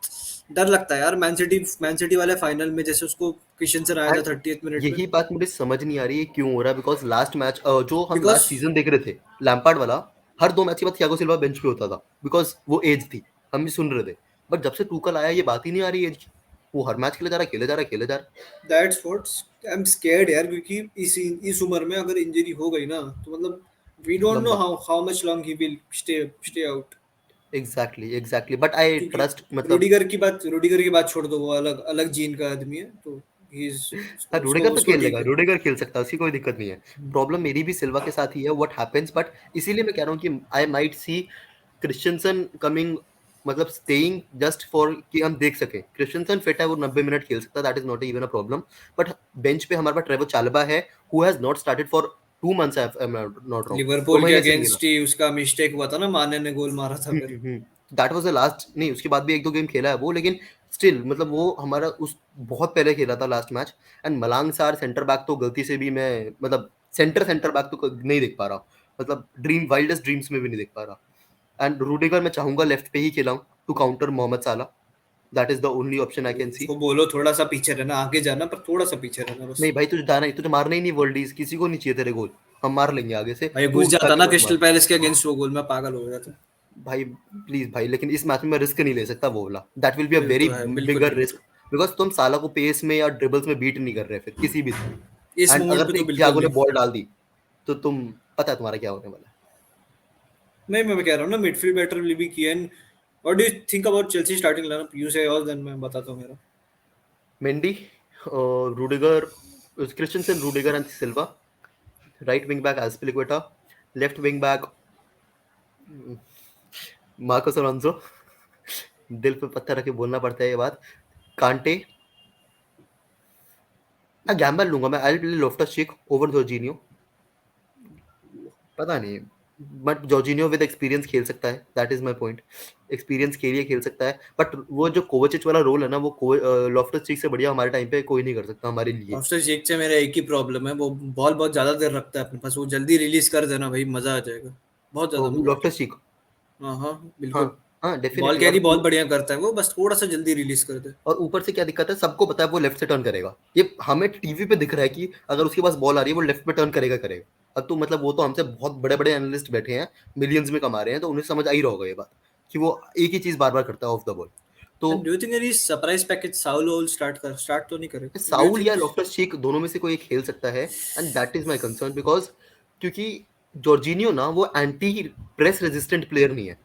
डर लगता है यार। मैन सिटी वाले फाइनल में जैसे उसको क्रिश्चियनसन आया था एंड 30th मिनट में, यही बात मुझे समझ नहीं आ रही है क्यों हो रहा है, बिकॉज लास्ट मैच जो हम बिकॉज लास्ट सीजन देख रहे थे लैम्पार्ड वाला, हर 2 मैच के बाद थियागो सिल्वा बेंच पे होता था, बिकॉज वो एज थी, हम भी सुन रहे थे। बट जब से टूकल आया ये बात ही नहीं आ रही एज की, वो हर मैच खेले जा रहा है, खेले जा रहा है, खेले जा रहा है। That's what's I am scared यार, क्योंकि इस उम्र में अगर इंजरी हो गई ना, तो मतलब वी डोंट नो लंबा। How much long he will stay out. Exactly exactly, but I क्योंकि ट्रस्ट, मतलब रूडिगर की बात छोड़ दो, वो अलग अलग जीन का आदमी है, तो ही इज हाँ, उसको रुडिगर तो उसको खेल ठीक लेगा, है। रुडिगर खेल सकता है, उसकी कोई दिक्कत नहीं है। प्रॉब्लम मेरी भी सिल्वा के साथ ही है, व्हाट हैपेंस, बट इसीलिए मैं कह रहा हूँ कि आई माइट सी क्रिश्चियनसन कमिंग मतलब स्टेइंग जस्ट फॉर कि हम देख सके। क्रिस्टियनसन फिट है, वो 90 मिनट खेल सकता है, that is not even a problem. But bench पे हमारे पास ट्रेवर चाल्बा है, who has not started for 2 months, I am not wrong, दो लिवरपूल के महीने से नहीं खेला। अगेंस्ट ही उसका मिस्टेक हुआ था ना, माने ने गोल मारा था फिर। दैट वाज द लास्ट, नहीं उसके बाद भी एक दो गेम खेला है वो, लेकिन स्टिल मतलब वो हमारा उस बहुत पहले खेला था लास्ट मैच। एंड मलांग सार सेंटर बैक तो गलती से भी मैं मतलब सेंटर बैक तो नहीं देख पा रहा, मतलब ड्रीम वाइल्डेस्ट ड्रीम्स में भी नहीं देख पा रहा। एंड रूडिगर मैं चाहूंगा लेफ्ट पे ही खिलाऊं टू काउंटर मोहम्मद साला, that is the only option I can सी। उसको बोलो थोड़ा सा पीछे रहना, आगे जाना पर थोड़ा सा पीछे रहना बस। नहीं भाई तुझे जाना ही, तुझे मारना ही नहीं वर्ल्डीज, किसी को नहीं चाहिए तेरे गोल, हम मार लेंगे आगे से, भाई घुस तू जाता जाके ना मत क्रिस्टल मार। पैलेस के अगेंस्ट वो गोल, में पागल हो जाता। भाई प्लीज भाई, लेकिन इस मैच में मैं रिस्क नहीं ले सकता वो वाला, दैट विल बी अ ये वेरी तो है, बिल्कुल बिगर रिस्क। बिल्कुल। बिकॉज तुम साला को पेस में या ड्रिबल्स में बीट नहीं कर रहे फिर किसी भी तरह। इस एंड मोमेंट अगर पे तो एक बिल्कुल थियागो ने भी। बॉल डाल दी तो तुम पता है तुम्हारा क्या होने वाला है। नहीं, मैं कह रहा हूँ ना midfield better will be Kean. What do you think about Chelsea starting lineup? You say all, then मैं बताता हूँ मेरा। Mendy, Rudiger, Christensen, Rudiger and Silva. Right wing back Azpilicueta. Left wing back Marcos Alonso. दिल पे पत्थर रख के बोलना पड़ता है ये बात। कांटे। मैं गैम्बल लूंगा, मैं I play Loftus Cheek over Jorginho. पता नहीं, बट जॉर्जिनियो विद एक्सपीरियंस खेल सकता है, that is my point. Experience के लिए खेल सकता है, बट वो जो कोवाचिच वाला रोल है ना, वो लॉफ्टस चीक से बढ़िया हमारे टाइम पे कोई नहीं कर सकता हमारे लिए। आफ्टर जेक से मेरा एक ही प्रॉब्लम है, वो बॉल बहुत ज्यादा देर रखता है अपने पास। वो जल्दी रिलीज कर देना भाई, मजा आ जाएगा। बहुत ज्यादा मजा आ लॉफ्टस जाएगा। चीक। हाँ हाँ, हाँ बिल्कुल। हाँ बॉल डेफिनेटली। कैरी बहुत बढ़िया करता है वो, बस थोड़ा सा जल्दी रिलीज कर दे। और ऊपर से क्या दिक्कत है, सबको पता है वो लेफ्ट से टर्न करेगा, ये हमें टीवी पे दिख रहा है कि अगर उसके पास बॉल आ रही है वो लेफ्ट पे टर्न करेगा करेगा। अब तो मतलब वो तो हमसे बहुत बड़े बड़े एनालिस्ट बैठे हैं, मिलियंस में कमा रहे हैं, तो उन्हें समझ आ ही रहा होगा ये बात कि वो एक ही चीज बार बार करता है ऑफ द बॉल। तो and do you think any surprise package Saul ओल स्टार्ट तो नहीं करेगा? डू यू साउल या थिंक? लॉफ्टस चीक दोनों में से कोई एक खेल सकता है। And that is my concern because क्योंकि जॉर्जिनियो ना वो एंटी प्रेस रेजिस्टेंट प्लेयर नहीं है,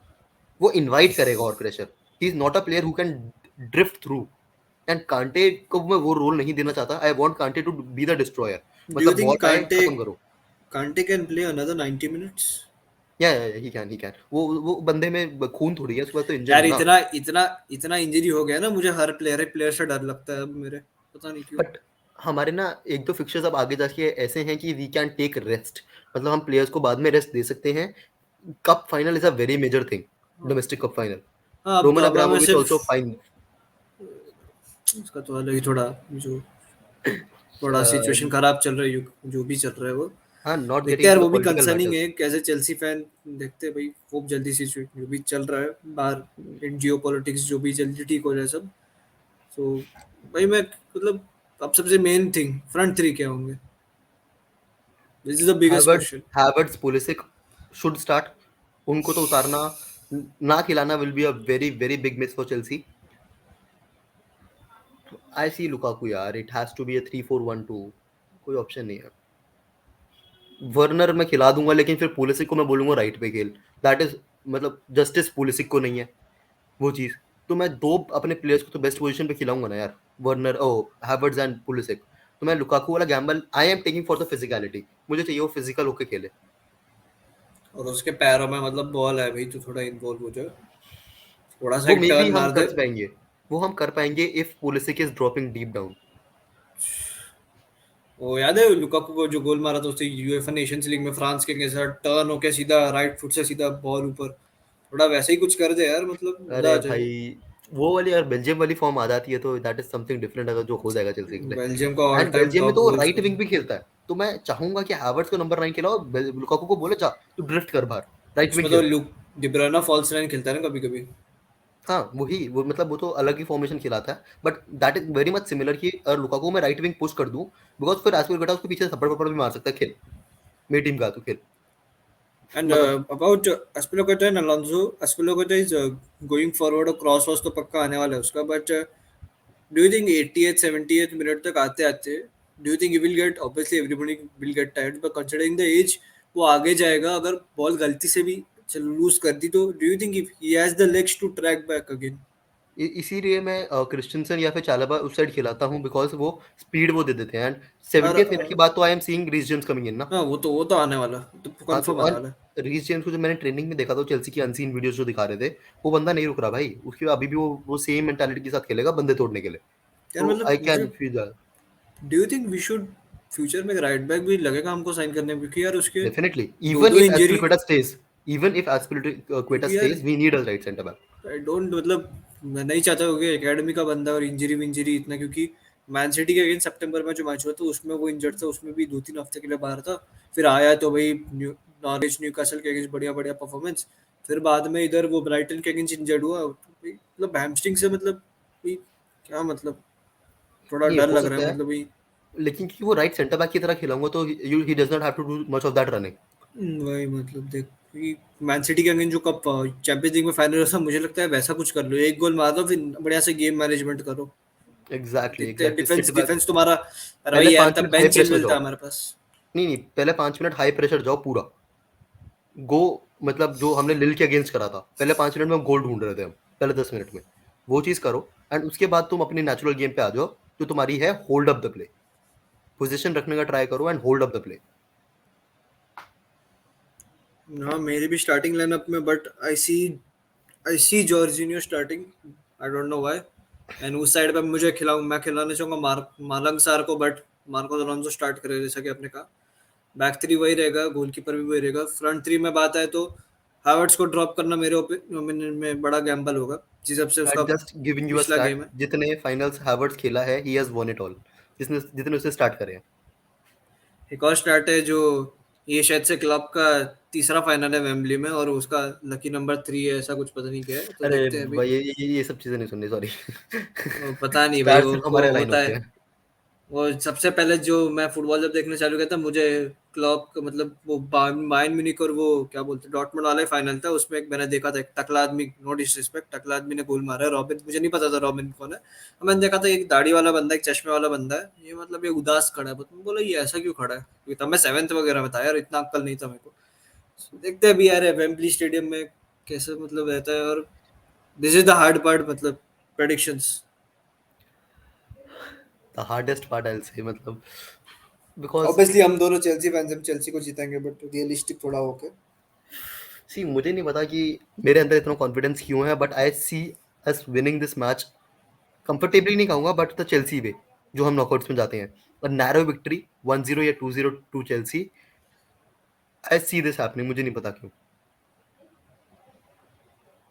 वो इनवाइट करेगा और pressure. He is not a player who can drift through. And Kante को मैं वो रोल नहीं देना चाहता, I want Kante to be the destroyer, do you मतलब थिंक बॉल आए खत्म करो। कांटे कैन प्ले अनदर 90 मिनट्स? या ही कैन वो बंदे में खून थोड़ी है, उसके बाद तो इंजन यार है ना। इतना इतना इतना इंजरी हो गया ना, मुझे हर प्लेयर से डर लगता है अब मेरे। पता नहीं क्यों। बट हमारे ना एक दो फिक्चर्स अब आगे जाके ऐसे हैं कि वी कैन टेक रेस्ट, मतलब हम प्लेयर्स को बाद में रेस्ट दे सकते हैं। Cup final is a very major thing, domestic cup final. हाँ, रोमन अब हमें अब्रामोविच सिर्फ आल्सो फाइन। उसका तो अलग ही थोड़ा, जो थोड़ा सिचुएशन खराब चल रहा है, जो भी चल रहा है वो। हाँ, नॉट देखते गेटिंग हैं यार, इनटू द वो भी पॉलिटिकल कंसर्निंग मैटर्स। है कैसे चेल्सी फैन। देखते हैं भाई, खूब जल्दी सिचुएशन जो भी चल रहा है बाहर, इन जियो पॉलिटिक्स जो भी जल्दी ठीक हो जाए सब। तो भाई मैं मतलब, अब सबसे मेन थिंग फ्रंट थ्री क्या होंगे? This is the biggest Havertz question. Havertz Pulisic should start. उनको तो उतारना ना खिलाना will be a very very big miss for Chelsea. I see Lukaku यार, it has to be a 3-4-1-2, कोई option नहीं है। वर्नर मैं खिला दूंगा, लेकिन फिर पुलिसिक को मैं बोलूंगा राइट पे खेल, दैट इज मतलब जस्टिस पुलिसिक को नहीं है वो चीज। तो मैं दो अपने प्लेयर्स को तो बेस्ट पोजीशन पे खिलाऊंगा ना यार, वर्नर ओ हैवर्ट्स एंड पुलिसिक। तो मैं लुकाकू वाला gamble I am taking for the physicality, मुझे चाहिए वो फिजिकल होके खेले। और उसके पैरों में मतलब बॉल है भाई, तो थोड़ा इन्वॉल्व हो जाए, थोड़ा सा वो एक मे बी टर्न हम मार दे। कर पाएंगे, वो हम कर पाएंगे if Pulisic is dropping deep down. वो याद है लुकाकू को जो गोल मारा था उससे यूएफए नेशंस लीग में फ्रांस के साथ, टर्न होके सीधा राइट फुट से सीधा बॉल ऊपर। थोड़ा वैसे ही कुछ कर दे यार, मतलब मजा अरे आ भाई जाएगा। वो वाली अगर बेल्जियम वाली फॉर्म आ जाती है तो दैट इज समथिंग डिफरेंट, अगर जो हो जाएगा चेल्सी के लिए। बेल्जियम का ऑल एंड टाइम बेल्जियम में टॉप तो गोल राइट विंग स्कोर। भी खेलता है, तो मैं चाहूंगा कि हैवर्ट्स को नंबर 9 खिलाओ, लुकाकू को बोले जा तू ड्रिफ्ट कर बाहर, राइट विंग उसमें तो खेल। लुक डिब्रोना फॉल्स नाइन खेलता है ना कभी कभी। हाँ वही वो मतलब वो तो अलग ही फॉर्मेशन खिलाता है, but that is very much similar कि अगर लुकाकू को मैं राइट विंग पुश कर दूं, बिकॉज फिर एस्पिलिक्वेटा उसके पीछे थप्पड़ थप्पड़ भी मार सकता है, खेल मेरी टीम का, तू खेल। एंड मतलब about Azpilicueta and Alonso, Azpilicueta is going forward, और क्रॉस वॉस तो पक्का आने वाला है उसका, but do you think 80th 70th minute तक आते आते, do you think he will get, obviously everybody will get tired, but considering the age वो आगे जाएगा। अगर बॉल गलती से भी चलो लूज कर दी, तो do you think he has the legs to track back again? इसीलिए मैं क्रिस्टियनसन या फिर चालाबा उस साइड खिलाता हूँ, बिकॉज वो स्पीड वो दे देते हैं, एंड और 70th मिनट के बाद तो I am seeing Reece James coming in ना। हाँ, वो तो आने वाला, तो हाँ, तो कंफर्म आने और वाला है। रीस जेम्स को जब मैंने ट्रेनिंग में देखा, तो चेल्सी की अनसीन वीडियोस जो दिखा रहे थे, वो बंदा नहीं रुक रहा भाई, उसकी अभी भी वो सेम मेंटालिटी के साथ खेलेगा बंदे तोड़ने के लिए। यार तो मतलब आई मुझे, can feel that. Do you think we should future में राइट बैक भी लगेगा हमको साइन करने में, क्योंकि यार उसके definitely, though even though if injury, Azpilicueta stays, even if Azpilicueta क्योंकि यार stays, we need a right centre back. I don't मतलब, मैं नहीं चाहता हूँ कि एकेडमी का बंदा और इंजरी विंजरी इतना, क्योंकि मैन सिटी के अगेंस्ट सितंबर में जो मैच हुआ था उसमें वो इंजर्ड था, उसमें भी 2-3 हफ्ते के लिए बाहर था, फिर आया तो भाई नॉरिच न्यूकासल के अगेंस्ट बढ़िया बढ़िया परफॉर्मेंस, फिर बाद में इधर वो ब्राइटन के अगेंस्ट इंजर्ड हुआ, तो भाई मतलब हैमस्ट्रिंग से मतलब भाई क्या मतलब, थोड़ा नहीं डर हो लग रहा है सकता है, मतलब भाई। लेकिन क्योंकि वो राइट सेंटर बैक की तरह खिलाऊंगा, तो he does not have to do much of that running. वही मतलब देख, मैन सिटी के अगेंस्ट जो कप चैंपियंस लीग में फाइनल था, मुझे लगता है वैसा कुछ कर लो, एक गोल मार दो, फिर बढ़िया से गेम मैनेजमेंट करो, एग्जैक्टली देखते हैं exactly, defence sit back. Defence तुम्हारा। अरे पहले वही यार, 5 तब minute high Ben pressure Chilwell जाओ। था हमारे पास। नहीं नहीं, पहले 5 मिनट हाई प्रेशर जाओ पूरा। गो, मतलब जो हमने लिल के अगेंस्ट करा था, पहले 5 मिनट में गोल ढूंढ रहे थे हम, पहले 10 मिनट में वो चीज करो, एंड उसके बाद तुम अपनी नेचुरल गेम पे आ जाओ, जो तुम्हारी है hold up the play, position रखने का ट्राई करो and hold up the play. हाँ, मेरी भी स्टार्टिंग लाइनअप में, but I see Jorginho starting, I don't know why. And उस साइड पे मैं खिलाना चाहूंगा मालंग सार को, बट मार्को अलोंसो स्टार्ट करे, जैसा कि आपने कहा। बैक थ्री वही रहेगा, गोलकीपर भी वही रहेगा। फ्रंट थ्री में बात आए तो हावर्ट्स को ड्रॉप करना मेरे ओपिनियन में बड़ा गैम्बल होगा, जिस हिसाब से आई उसका जस्ट गिविंग यू अ पिछला स्टैट, गेम है। जितने फाइनल्स हैवर्ट्स खेला है, he has won it all, जिसने जितने उसे स्टार्ट करे हैं। एक और स्टार्ट है जो, ये शायद से क्लब का तीसरा फाइनल है वेम्बली में, और उसका लकी नंबर 3 है, ऐसा कुछ पता नहीं क्या है, तो अरे देखते हैं अभी। भाई, ये सब चीजें नहीं सुननी, सॉरी। वो पता नहीं भाई, स्टार्ट सिर्फ वो हमारे लाइन होता है। होते हैं। वो सबसे पहले जो मैं फुटबॉल जब देखने चालू किया था, मुझे क्लब का मतलब वो बायर्न म्यूनिख और वो क्या बोलते हैं डॉर्टमुंड वाला ही फाइनल था, उसमें एक मैंने देखा था, एक टकला आदमी, नो डिसरिस्पेक्ट, टकला आदमी ने गोल मारा है, रॉबिन, मुझे नहीं पता था रॉबिन कौन है। मैंने देखा था एक दाढ़ी वाला बंदा, एक चश्मे वाला बंदा है, ये मतलब ये उदास खड़ा है, तो बोला ये ऐसा क्यों खड़ा है, क्योंकि तब मैं 7th वगैरह में था यार, इतना अक्ल नहीं था मेरे को। देखते हैं अभी यार वेम्बली स्टेडियम में कैसे मतलब रहता है, और this is the hard part, मतलब predictions. The hardest part I will say, मतलब बिकॉज ऑब्वियसली हम दोनों चेल्सी फैंस हैं, चेल्सी को जीतेंगे, बट रियलिस्टिक थोड़ा होके। सी, मुझे नहीं पता कि मेरे अंदर इतना कॉन्फिडेंस क्यों है, but I see us winning this match comfortably, नहीं कहूंगा, बट द चेल्सी वे, जो हम नॉकआउट्स में जाते हैं, और नैरो विक्ट्री 1-0 या 2-0 to Chelsea. I see this happening, मुझे नहीं पता क्यों।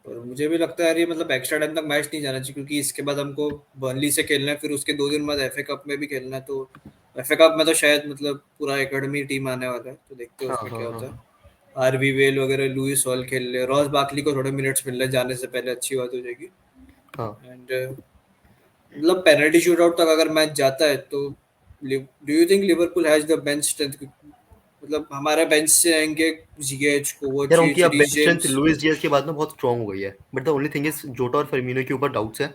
और मुझे भी लगता है यार, ये मतलब एक्स्ट्रा टाइम तक मैच नहीं जाना चाहिए, क्योंकि इसके बाद हमको बर्नली से खेलना है, फिर उसके 2 दिन बाद एफए कप में भी खेलना है, तो एफए कप में तो शायद मतलब पूरा एकेडमी टीम आने वाला है, तो देखते हैं हाँ उसमें हाँ क्या हाँ होता है। आरवी वेल वगैरह, लुइस हॉल खेल ले, रॉस बाकली को थोड़े मिनट्स मिल रहे जाने से पहले, अच्छी बात हो जाएगी। हाँ। एंड मतलब पेनल्टी शूट आउट तक अगर मैच जाता है तो do you think Liverpool has the bench strength, मतलब हमारे बेंच से आएंगे जीएच, यार उनकी कोवाचिच, अब Reece bench strength James. Luis Diaz के बाद में बहुत स्ट्रांग हो गई है, but the only thing is Jota और फर्मिनो के ऊपर डाउट्स है।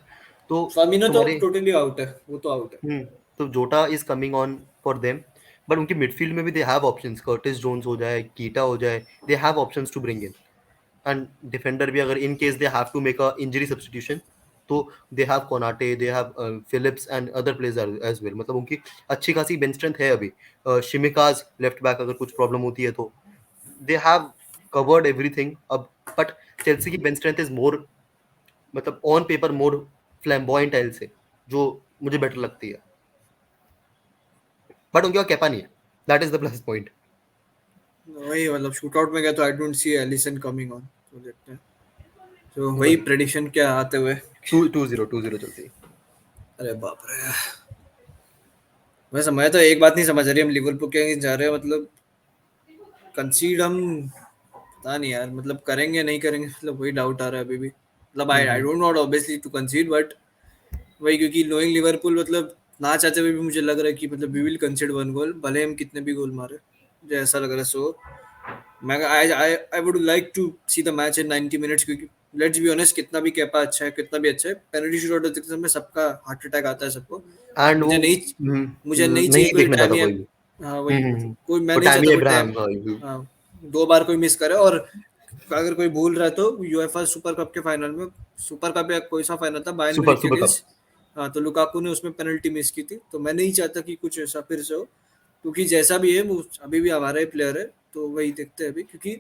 तो फर्मिनो तो तुम्हारे, टोटली आउट है, वो तो आउट है। तो Jota is coming on for them, but उनके मिडफील्ड में भी they have options, Curtis Jones हो जाए, कीटा हो जाए, they have options to bring in. And defender भी, अगर in case they have to make a injury substitution, तो they have Konate, they have Phillips and other players as well, मतलब उनकी अच्छी खासी बेंच स्ट्रेंथ है अभी। शिमिकाज लेफ्ट बैक, अगर कुछ प्रॉब्लम होती है तो दे हैव कवर्ड एवरीथिंग अब। बट चेल्सी की बेंच स्ट्रेंथ इज मोर, मतलब on paper more flamboyant L से, जो मुझे बेटर लगती है, बट उनके पास कैपा नहीं है, that is the plus point. वही मतलब शूट आउट में गया तो I don't see Alisson coming on, तो देखते हैं। तो वही प्रेडिक्शन क्या आते हुए। 2-0 चलती। अरे बाप रे, मैं तो एक बात नहीं समझ रही, हम लिवरपूल के अगेंस्ट जा रहे हैं, मतलब कंसीड हम, पता नहीं यार, मतलब करेंगे नहीं करेंगे, मतलब वही डाउट आ रहा है अभी भी, मतलब I don't not obviously to concede, but वही, क्योंकि नोइंग लिवरपूल मतलब ना चाहते हुए भी मुझे लग रहा है कि मतलब वी विल कंसीड 1 गोल, भले हम कितने भी गोल मारे, मुझे ऐसा लग रहा है। सो मैं I would like to see the match in 90 minutes, क्योंकि लेट्स बी ऑनेस्ट, कितना भी केपा अच्छा है, कितना भी अच्छा है, पेनल्टी शूट आउट देखते समय सबका हार्ट अटैक आता है सबको। एंड वो मुझे नहीं मुझे नहीं चाहिए नहीं कोई देखना चाहता टैमी, कोई भी। हाँ वही मतलब कोई, मैं वो नहीं टैमी चाहता कोई अब्राहम, टैम, हाँ 2 बार कोई मिस करे, और अगर कोई भूल रहा है तो यूएफा सुपर कप के फाइनल में, सुपर कप या कोई सा फाइनल था बायर्न सुपर म्यूनिख के सुपर कप। अगेंस्ट, हाँ तो लुकाकू ने उसमें पेनल्टी मिस की थी, तो मैं नहीं चाहता कि कुछ ऐसा फिर से हो, क्योंकि जैसा भी है वो अभी भी हमारा ही प्लेयर है, तो वही देखते हैं अभी, क्योंकि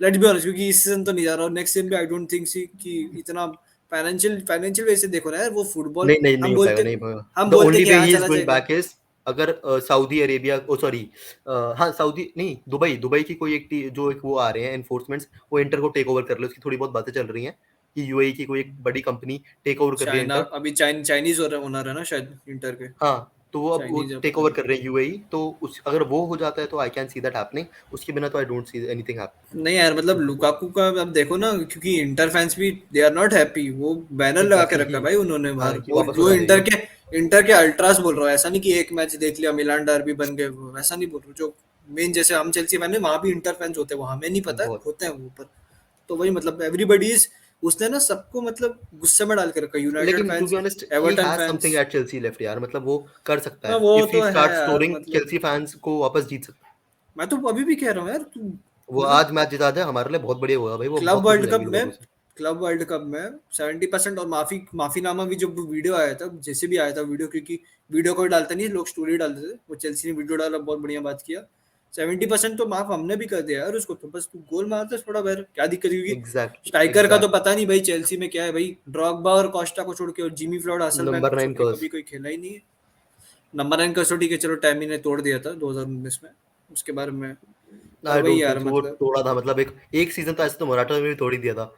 लेट्स बी ऑनेस्ट, क्योंकि इस सीजन तो नहीं जा रहा, और नेक्स्ट सीजन भी आई डोंट थिंक सी कि इतना फाइनेंशियल वैसे देखो ना यार, वो फुटबॉल नहीं नहीं नहीं हम हो पाएगा, बोलते, नहीं होगा। हम द बोलते ओनली कि वे हाँ ही इज चला गोइंग जाएगा। बैक इज अगर सऊदी अरेबिया, ओ सॉरी, हाँ सऊदी नहीं, दुबई, दुबई की कोई एक जो एक वो आ रहे हैं एनफोर्समेंट्स, वो इंटर को टेक ओवर कर ले, उसकी थोड़ी बहुत बातें चल रही हैं कि यूएई की कोई एक बड़ी कंपनी टेक ओवर कर रही है चाइना इंटर। अभी चाइनीज ओनर है ना शायद इंटर के, हाँ, तो वो अब वो चाइनीज टेक अपना। ओवर कर रहे हैं यूएई, तो उस अगर वो हो जाता है तो आई कैन सी दैट हैपनिंग, उसके बिना तो आई डोंट सी एनीथिंग नहीं यार मतलब हैपनिंग। लुकाकू का अब देखो ना, क्योंकि इंटर फैंस भी दे आर नॉट हैप्पी, वो बैनर लगा के रखा है एग्जैक्टली, भाई उन्होंने बाहर, हाँ कि वो वापस हो जो जाने हैं। इंटर के अल्ट्रास बोल रहा है, ऐसा नहीं कि एक मैच देख लिया मिलान डर्बी बन गए, वो वैसा नहीं बोल रहा, जो मेन जैसे हम चेल्सी फैन है वहां भी इंटर फैंस होते हैं, वो हमें नहीं पता बहुत। होते हैं वो ऊपर, तो वही मतलब एवरीबॉडी इज, उसने ना सबको मतलब गुस्से में डाल के रखा, यूनाइटेड लेकिन to be fans, honest he Everton has something fans. At Chelsea left यार, मतलब वो कर सकता हाँ है, वो इफ ही तो है स्टार्ट यार स्कोरिंग मतलब, चेल्सी फैंस को वापस जीत सकता है। मैं तो अभी भी कह रहा हूँ यार तू, वो मतलब आज मैच जिता दे हमारे लिए बहुत बढ़िया होगा भाई, वो क्लब बहुत खुश हो वर्ल्ड कप जाएंगे लोग में, उसे। क्लब वर्ल्ड कप में 70%, और माफीनामा भी जब वीडियो आया था, जैसे भी आया था वीडियो, क्योंकि वीडियो कोई डालता नहीं, लोग स्टोरी डालते थे, वो चेल्सी ने वीडियो डाला, बहुत बढ़िया बात किया, 70% तो माफ हमने भी कर दिया यार उसको, तो बस तू गोल मारते थोड़ा बाहर क्या दिक्कत, क्योंकि एग्जैक्टली स्ट्राइकर का तो एग्जैक्टली। पता नहीं भाई चेल्सी में क्या है भाई, ड्रॉगबा और कॉस्टा को छोड़ के, और जिमी फ्लॉड हसलबैंक नंबर को छोड़ 9 के कर्स। कभी कोई खेला ही नहीं है। नंबर 9 कसौटी के चलो टैमी ने तोड़ दिया था 2019 में, उसके बारे में, पर आई वही डोंट यार थिंक सो, वो मतलब, तोड़ा था, मतलब एक एक सीजन तो ऐसे तो मराठा में भी तोड़ ही दिया था।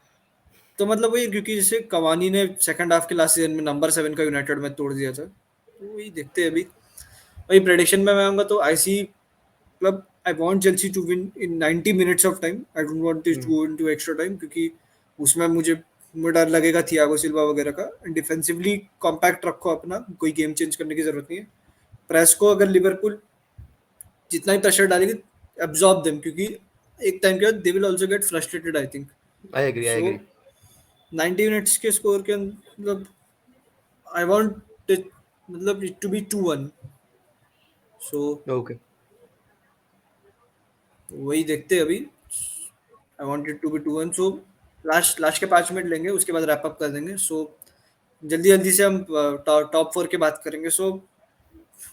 तो मतलब वही, क्योंकि जैसे कवानी ने सेकंड हाफ के लास्ट सीजन में नंबर 7 का यूनाइटेड में तोड़ दिया था, तो वही देखते हैं अभी, वही प्रेडिक्शन में मैं आऊंगा तो आई सी, मतलब I want Chelsea to win in 90 minutes of time, I don't want this to hmm, go into extra time, क्योंकि उसमें मुझे डर लगेगा थियागो सिल्वा वगैरह का, डिफेंसिवली कॉम्पैक्ट रखो अपना, कोई गेम चेंज करने की जरूरत नहीं है, प्रेस को अगर लिवरपूल जितना ही प्रेशर डालेगी, एब्जॉर्ब देम, क्योंकि एक टाइम के बाद they will also get frustrated I think, I agree I so agree. 90 minutes के स्कोर के मतलब आई वांट इट, मतलब it to be 2-1, so okay. वही देखते हैं अभी, I want it to be 2-1, so last last के 5 मिनट लेंगे, उसके बाद रैप अप कर देंगे, सो जल्दी जल्दी से हम टॉप 4 की बात करेंगे, सो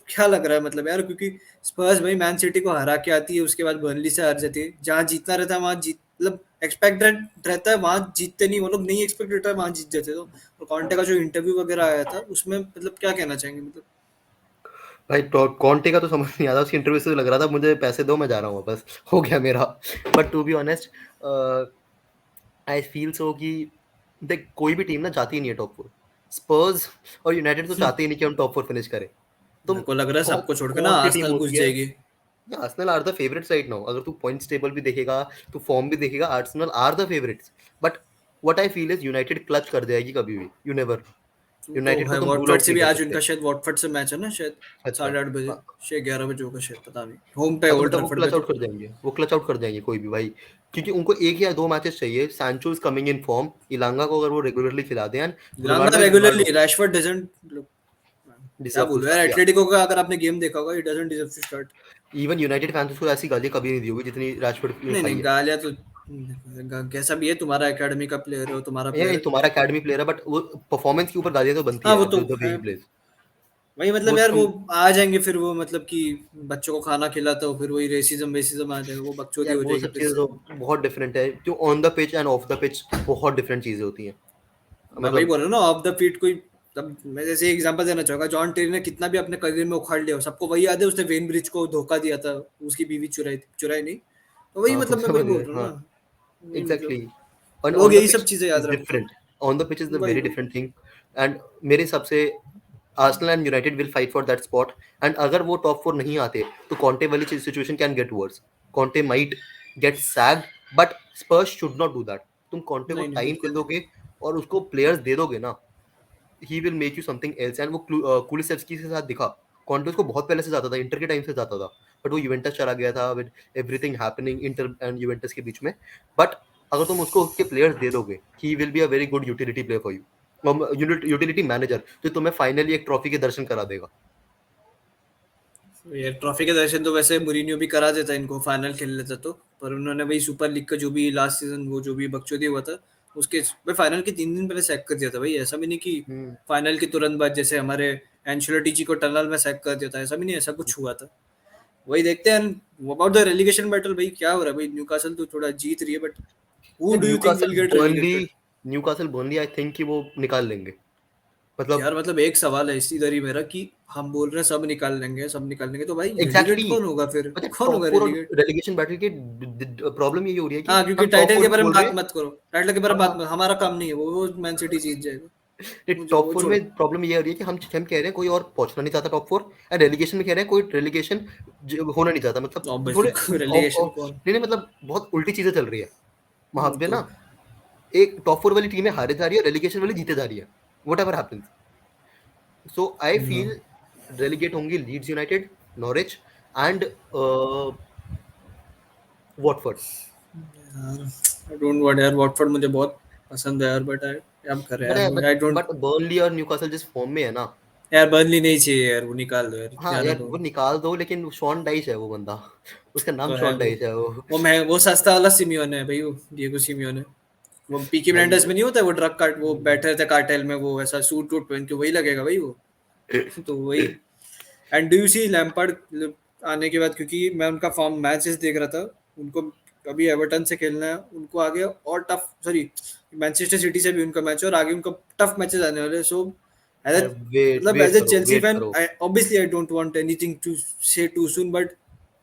क्या लग रहा है मतलब यार, क्योंकि स्पर्स भाई मैन सिटी को हरा के आती है, उसके बाद बर्नली से हार जाती है, जहाँ जीतना रहता है वहां जीत, मतलब एक्सपेक्टेड रहता है वहां जीतते नहीं, वो लोग नहीं एक्सपेक्ट रहता है वहां जीत जाते, तो और कॉन्टे का जो इंटरव्यू वगैरह आया था उसमें मतलब क्या कहना चाहेंगे मतलब, भाई कॉन्टे का तो समझ नहीं आता, उसकी इंटरव्यू से लग रहा था मुझे पैसे दो मैं जा रहा हूँ बस, हो गया मेरा। But to be honest I feel so कि देख कोई भी टीम ना चाहती ही नहीं है टॉप 4। स्पर्स और यूनाइटेड तो चाहते ही नहीं कि हम टॉप 4 फिनिश करें। तुम मेरे को लग रहा है कौन सबको छोड़ के ना कौन सी टीम आर्सेनल घुस होती है? जाएगी। Arsenal are the favourites right now, अगर तू पॉइंट्स टेबल भी देखेगा, तू फॉर्म भी देखेगा, Arsenal are the favourites. But what I feel is United clutch कर जाएगी कभी भी, यू नेवर। वो तो यूनाइटेड को है, तुम रूल वॉटफर्ड आउट से नहीं भी कर आज सकते। उनका शायद वॉटफर्ड से मैच है ना शायद, अच्छा। 8:30 बजे, हाँ, 11 बजे होगा शायद, पता नहीं, होम पे हाँ, तो ओल्ड मतलब वो ट्रैफर्ड पे क्लच तो। आउट कर जाएंगे, वो क्लच आउट कर जाएंगे कोई भी भाई, क्योंकि उनको एक या दो मैचेस चाहिए। Sancho is coming in form, इलांगा को अगर वो रेगुलरली खिला दें, एंड लांगा ग्लुवार्डो इज रेगुलरली, ग्लुवार्डो रैशफोर्ड डजंट, क्या डिजर्व टू बोलूं यार, स्टार्ट या एटलेटिको का अगर आपने गेम देखा होगा, it doesn't deserve to start. Even United fans उसको ऐसी गालियां कभी नहीं दी होगी जितनी राजफोर्ड ने नहीं खाई नहीं है। गालिया तो, कैसा भी है तुम्हारा एकेडमी का प्लेयर है, वो तुम्हारा ये प्लेयर है। तुम्हारा अकेडमी प्लेयर है, बट वो परफॉर्मेंस के ऊपर गालियां तो बनती हाँ है वो यार, तो द वे है, ही प्लेज। वही वो मतलब यार, वो तुम आ जाएंगे फिर वो मतलब कि बच्चों को खाना खिलाता हो, फिर वही रेसिज्म वेसिज्म आ जाएगा, वो बकचोदी यार हो वो जाएगी सब फिर चीजें से। तो बहुत डिफरेंट है, जो on the pitch and of the pitch बहुत डिफरेंट चीजें होती हैं। मैं वही मतलब बोल रहा हूँ ना, ऑफ द फील्ड कोई, तब मैं जैसे एग्जांपल देना चाहूंगा, जॉन टेरी ने कितना भी अपने करियर में उखाड़ लिया हो, सबको वही याद है, उसने वेन ब्रिज को धोखा दिया था, उसकी बीवी चुराई चुराई नहीं, तो वही हाँ मतलब मैं वही समझ बोल गए रहा हूँ हाँ। ना, वही एग्जैक्टली। मतलब और लोग ऑन द यही सब पिच चीजें इज याद रखते हैं। Different, on the pitch is the वही वेरी वही डिफरेंट थिंग। एंड मेरे हिसाब से Arsenal and United will fight for that spot. And अगर वो टॉप 4 नहीं आते तो कॉन्टे वाली situation can get worse. Conte might get sacked, but Spurs should not do that. तुम कॉन्टे को नहीं नहीं टाइम दे बिल्कुल नहीं। दोगे और उसको प्लेयर्स दे दोगे ना, he will make you something else. And वो कुलिसेव्स्की के साथ दिखा, कॉन्टे उसको बहुत पहले से जाता था, इंटर के टाइम से जाता था, बट वो यूवेंटस चला गया था with everything happening inter and Juventus के बीच में। बट अगर तुम उसको उसके प्लेयर्स दे दोगे, ही will be a very good utility player for you, utility manager, जो तुम्हें फाइनली एक ट्रॉफी के दर्शन करा देगा। ये ट्रॉफी के दर्शन तो वैसे मुरीनियो भी करा देता इनको, फाइनल खेल लेता तो, पर उन्होंने वही सुपर लीग का जो भी लास्ट सीजन वो जो भी बकचोदी हुआ था उसके भाई फाइनल के 3 दिन पहले सैक कर दिया था भाई, ऐसा भी नहीं कि हम्म। फाइनल के तुरंत बाद जैसे हमारे एंचेलोटी जी को टनल में सैक कर दिया था, ऐसा भी नहीं, ऐसा कुछ हुआ था। वही देखते हैं अबाउट द रेलिगेशन बैटल, भाई क्या हो रहा है भाई, न्यूकासल तो थोड़ा जीत रही है but who do you think will Newcastle get Burnley, relegated? Newcastle Burnley I think कि वो निकाल लेंगे। मतलब यार मतलब एक सवाल है इधर ही मेरा कि हम बोल रहे हैं सब निकाल लेंगे सब निकाल लेंगे, तो भाई रेलिगेट एग्जैक्टली कौन होगा फिर, पता है, कौन टॉप होगा फोर और रेलिगेट? रेलिगेशन बैटल की प्रॉब्लम यही हो रही है कि हाँ क्योंकि हम टॉप टाइटल फोर के में बारे में बोल रहे बात हैं। मत करो, टाइटल के बारे में बात मत, हाँ, हमारा काम नहीं है वो मैन सिटी जीत जाएगा, मुझे टॉप वो फोर छोड़ो। में प्रॉब्लम ये हो रही है कि हम कह रहे हैं कोई और पहुंचना नहीं चाहता टॉप फोर, एंड रेलिगेशन में कह रहे हैं कोई रेलिगेशन होना नहीं चाहता। मतलब थोड़े ऑब्वियसली रेलिगेशन कौन, नहीं नहीं, मतलब बहुत उल्टी चीजें चल रही है वहां वो पे तो ना। एक टॉप फोर वाली टीम है हारे जा रही है, रेलिगेशन वाली जीते जा रही है, whatever happens. So I know feel relegate होंगी Leeds United, Norwich and Watford. यार आई डोंट वांट यार, वॉटफोर्ड मुझे बहुत पसंद है यार बट आई अब कर बट यार आई डोंट। बट बर्नली और न्यूकासल जिस फॉर्म में है ना। यार बर्नली नहीं चाहिए यार, वो निकाल दो यार, हाँ जाने यार दो। वो निकाल दो, लेकिन शॉन डाइच है वो बंदा, उसका नाम तो है शॉन वो डाइच है वो। वो सस्ता वाला सिमियोन है भाई, वो डिएगो सिमियोन है। वो पीकी भाई ब्लाइंडर्स में नहीं होता है, वो ड्रग कार्ट वो बैठे रहते कार्टेल में, वो ऐसा सूट वूट पहन के वही लगेगा भाई वो। तो वही। And do you see Lampard आने के बाद, क्योंकि मैं उनका फॉर्म मैचेस देख रहा था, उनको अभी एवर्टन से खेलना है, उनको आगे और टफ, सॉरी मैनचेस्टर सिटी से भी उनका मैच है और आगे उनका टफ मैचेस आने वाले हैं। सो एज अरे मतलब वेट एज ए करो, चेल्सी वेट फैन करो। I obviously I don't want anything to say too soon but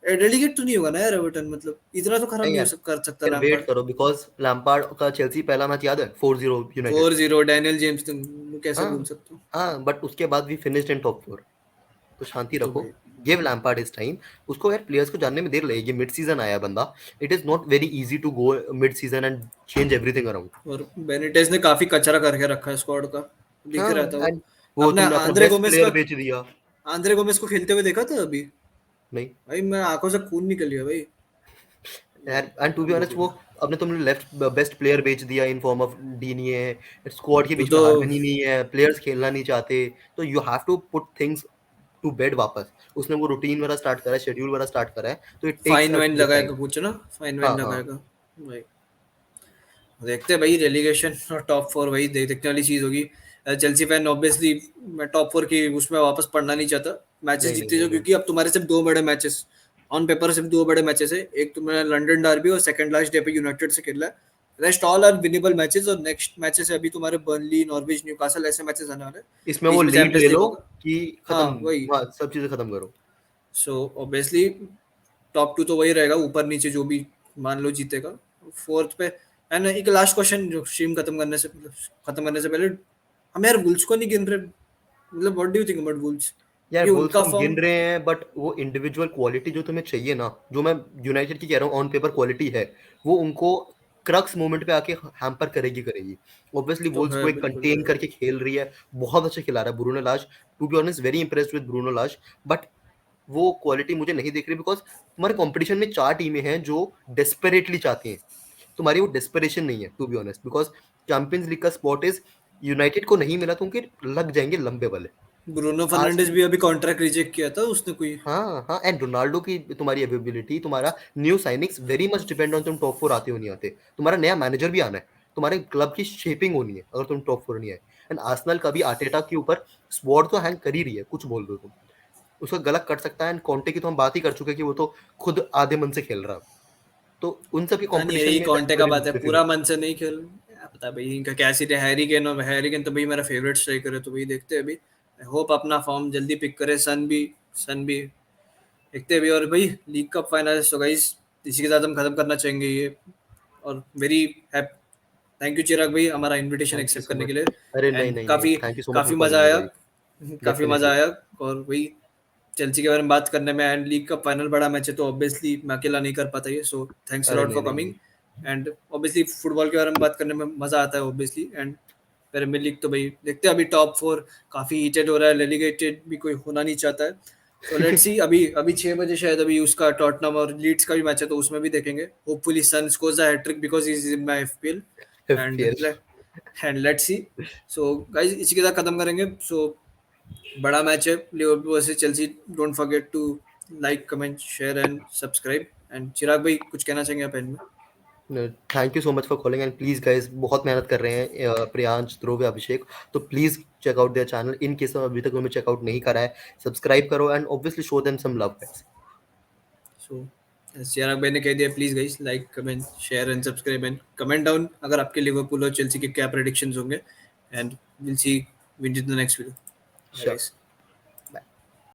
relegate तो नहीं होगा ना यार एवर्टन, मतलब इतना तो खराब नहीं नहीं यार, कर सकता यार वेट लैम्पार्ड। करो, बिकॉज लैम्पार्ड का चेल्सी पहला मैच याद है, 4-0 यूनाइटेड। 4-0 डैनियल जेम्स, तुम कैसे भूल हाँ सकते हो? हाँ, बट उसके बाद भी फिनिश्ड इन टॉप फोर। तो शांति तो रखो, भाई गिव लैम्पार्ड इज टाइम। उसको यार प्लेयर्स को जानने में देर लगेगी, मिड सीजन आया है बंदा। It is not very easy to go mid season and change everything around. और बेनिटेज ने काफी कचरा करके रखा है स्क्वाड का, दिख रहा हाँ, था वो। एंड वो अपने तुमने अपना आंद्रे बेस्ट गोमेस प्लेयर का, बेच दिया। आंद्रे गोमेस को खेलते हुए देखा था अभी, नहीं भाई मैं आंखों से खून निकल गया भाई। यार, एंड टू बी वो ऑनेस्ट वो अपने तुमने लेफ्ट बेस्ट प्लेयर बेच दिया इन फॉर्म ऑफ डीनीए। स्क्वाड के बीच में तो हार्मनी नहीं है, प्लेयर्स खेलना नहीं चाहते। तो you have to put things to bed वापस। उसने वो रूटीन वाला स्टार्ट करा है, शेड्यूल वाला स्टार्ट करा है, तो it takes fine a wine bit time. लगाएगा कुछ ना, फाइन वाइन हाँ हाँ। लगाएगा भाई। देखते हैं भाई रेलीगेशन और टॉप फोर, वही देखने वाली चीज होगी। चेल्सी फैन ऑब्वियसली, मैं टॉप फोर की उसमें वापस पढ़ना नहीं चाहता, मैचेस नहीं नहीं जीतते नहीं जाओ, नहीं। क्योंकि अब तुम्हारे सिर्फ दो बड़े मैचेस ऑन पेपर, सिर्फ दो बड़े मैचेस है, एक तुम्हारा लंदन डर्बी और सेकंड लास्ट डे पे यूनाइटेड से खेलना है। Rest all are winnable matches, और नेक्स्ट मैचेस है अभी तुम्हारे बर्नली, नॉर्विच, न्यूकासल, ऐसे मैचेस आने वाले हैं। इसमें वो बीच में लीड चैंपियंस ले लीग लो होगा। कि हाँ खत्म। वही। हाँ, सब चीजें खत्म करो। सो ऑब्वियसली टॉप टू तो वही रहेगा, ऊपर नीचे जो भी मान लो जीतेगा। फोर्थ पे एंड एक लास्ट क्वेश्चन जो स्ट्रीम खत्म करने से पहले, हम यार वुल्स को नहीं गिन रहे, मतलब what do you think about Wolves? यार ये वुल्स उनका को हम गिन फॉर्म, रहे हैं, बट वो इंडिविजुअल क्वालिटी जो तुम्हें चाहिए ना, जो मैं यूनाइटेड की कह रहा हूँ ऑन पेपर क्वालिटी है, वो उनको क्रक्स मोमेंट पे आके हैम्पर करेगी करेगी। ऑब्वियसली तो वुल्स है को एक बिल्कुल कंटेन है। करके खेल रही है, बहुत अच्छा खिला रहा है Bruno Lage. To be honest very impressed with Bruno Lage, but वो क्वालिटी मुझे नहीं दिख रही, बिकॉज तुम्हारे कंपटीशन में 4 टीमें हैं जो डेस्परेटली चाहती हैं। तुम्हारी वो डेस्परेशन नहीं है to be honest, because Champions League का स्पॉट इज यूनाइटेड को नहीं मिला तो उनके लग जाएंगे लंबे वाले। ब्रूनो आज फर्नांडिस भी अभी कॉन्ट्रैक्ट रिजेक्ट किया था उसने कोई। हाँ हाँ, एंड रोनाल्डो की तुम्हारी अवेबिलिटी, तुम्हारा new signings very much depend on तुम टॉप फोर आते हो नहीं आते। तुम्हारा नया मैनेजर भी आना है, तुम्हारे क्लब की शेपिंग होनी है अगर तुम टॉप फोर नहीं आए। एंड आर्सेनल का भी आर्टेटा के ऊपर स्क्वाड तो हैंग कर ही रही है, कुछ बोल दो तुम, उसका गलत कर सकता है। एंड कॉन्टे की तो हम बात ही कर चुके हैं कि वो तो खुद आधे मन से खेल रहा है। तो उन सबके पता नहीं कंपटीशन यही में कॉन्टे का वेरी बात है, पूरा डिफिकल्ट। मन से नहीं खेल, क्या पता भाई इनका क्या सीन है। हैरी केन तो भाई मेरा फेवरेट स्ट्राइकर है, तो वही देखते हैं अभी। आई होप अपना फॉर्म जल्दी पिक करे, सन भी देखते हैं अभी। और भाई लीग कप फाइनल, सो गाइस इसी के साथ हम खत्म करना चाहेंगे ये। और वेरी थैंक यू चिराग भाई हमारा इनविटेशन थैंक यू एक्सेप्ट सो करने के मच। लिए। अरे नहीं एंड नहीं नहीं, काफ़ी thank you so much for काफ़ी मज़ा कॉलिंग मी आया, भाई। काफ़ी मज़ा डेफिनेटली। आया। और वही चेल्सी के बारे में बात करने में, एंड लीग का फाइनल बड़ा मैच है तो ऑब्वियसली मैं अकेला नहीं कर पाता ये, सो थैंक्स अरे लॉट नहीं फॉर नहीं कमिंग। नहीं। एंड ऑब्वियसली फुटबॉल के बारे में बात करने में मज़ा आता है ऑब्वियसली। एंड प्रीमियर लीग तो भाई देखते हैं, अभी टॉप फोर काफ़ी हीटेड हो रहा है, रेलीगेटेड भी कोई होना नहीं चाहता है। सो लेट्स सी, अभी अभी 6 बजे शायद अभी उसका टॉटनम और लीड्स का भी मैच है, तो उसमें भी देखेंगे। Hopefully Son scores a hat-trick because he is in my FPL. And FPL. And let's see. So guys इसी के साथ खत्म करेंगे। सो बड़ा मैच है Liverpool versus Chelsea, don't forget to like comment share and subscribe. And Chirag भाई कुछ कहना चाहेंगे आप एंड में? Thank you so much for calling and please guys बहुत मेहनत कर रहे हैं प्रियांश, ध्रुव, अभिषेक, तो please check out their channel in case अभी तक उन्होंने चेकआउट नहीं करा है, सब्सक्राइब करो and obviously show them some love guys. So Chirag भाई ने कह दिया, please guys like comment share and subscribe and comment down अगर आपके लिवरपूल और चेल्सी के क्या प्रेडिक्शंस होंगे। And will see win in the next video. Bye sure. Guys.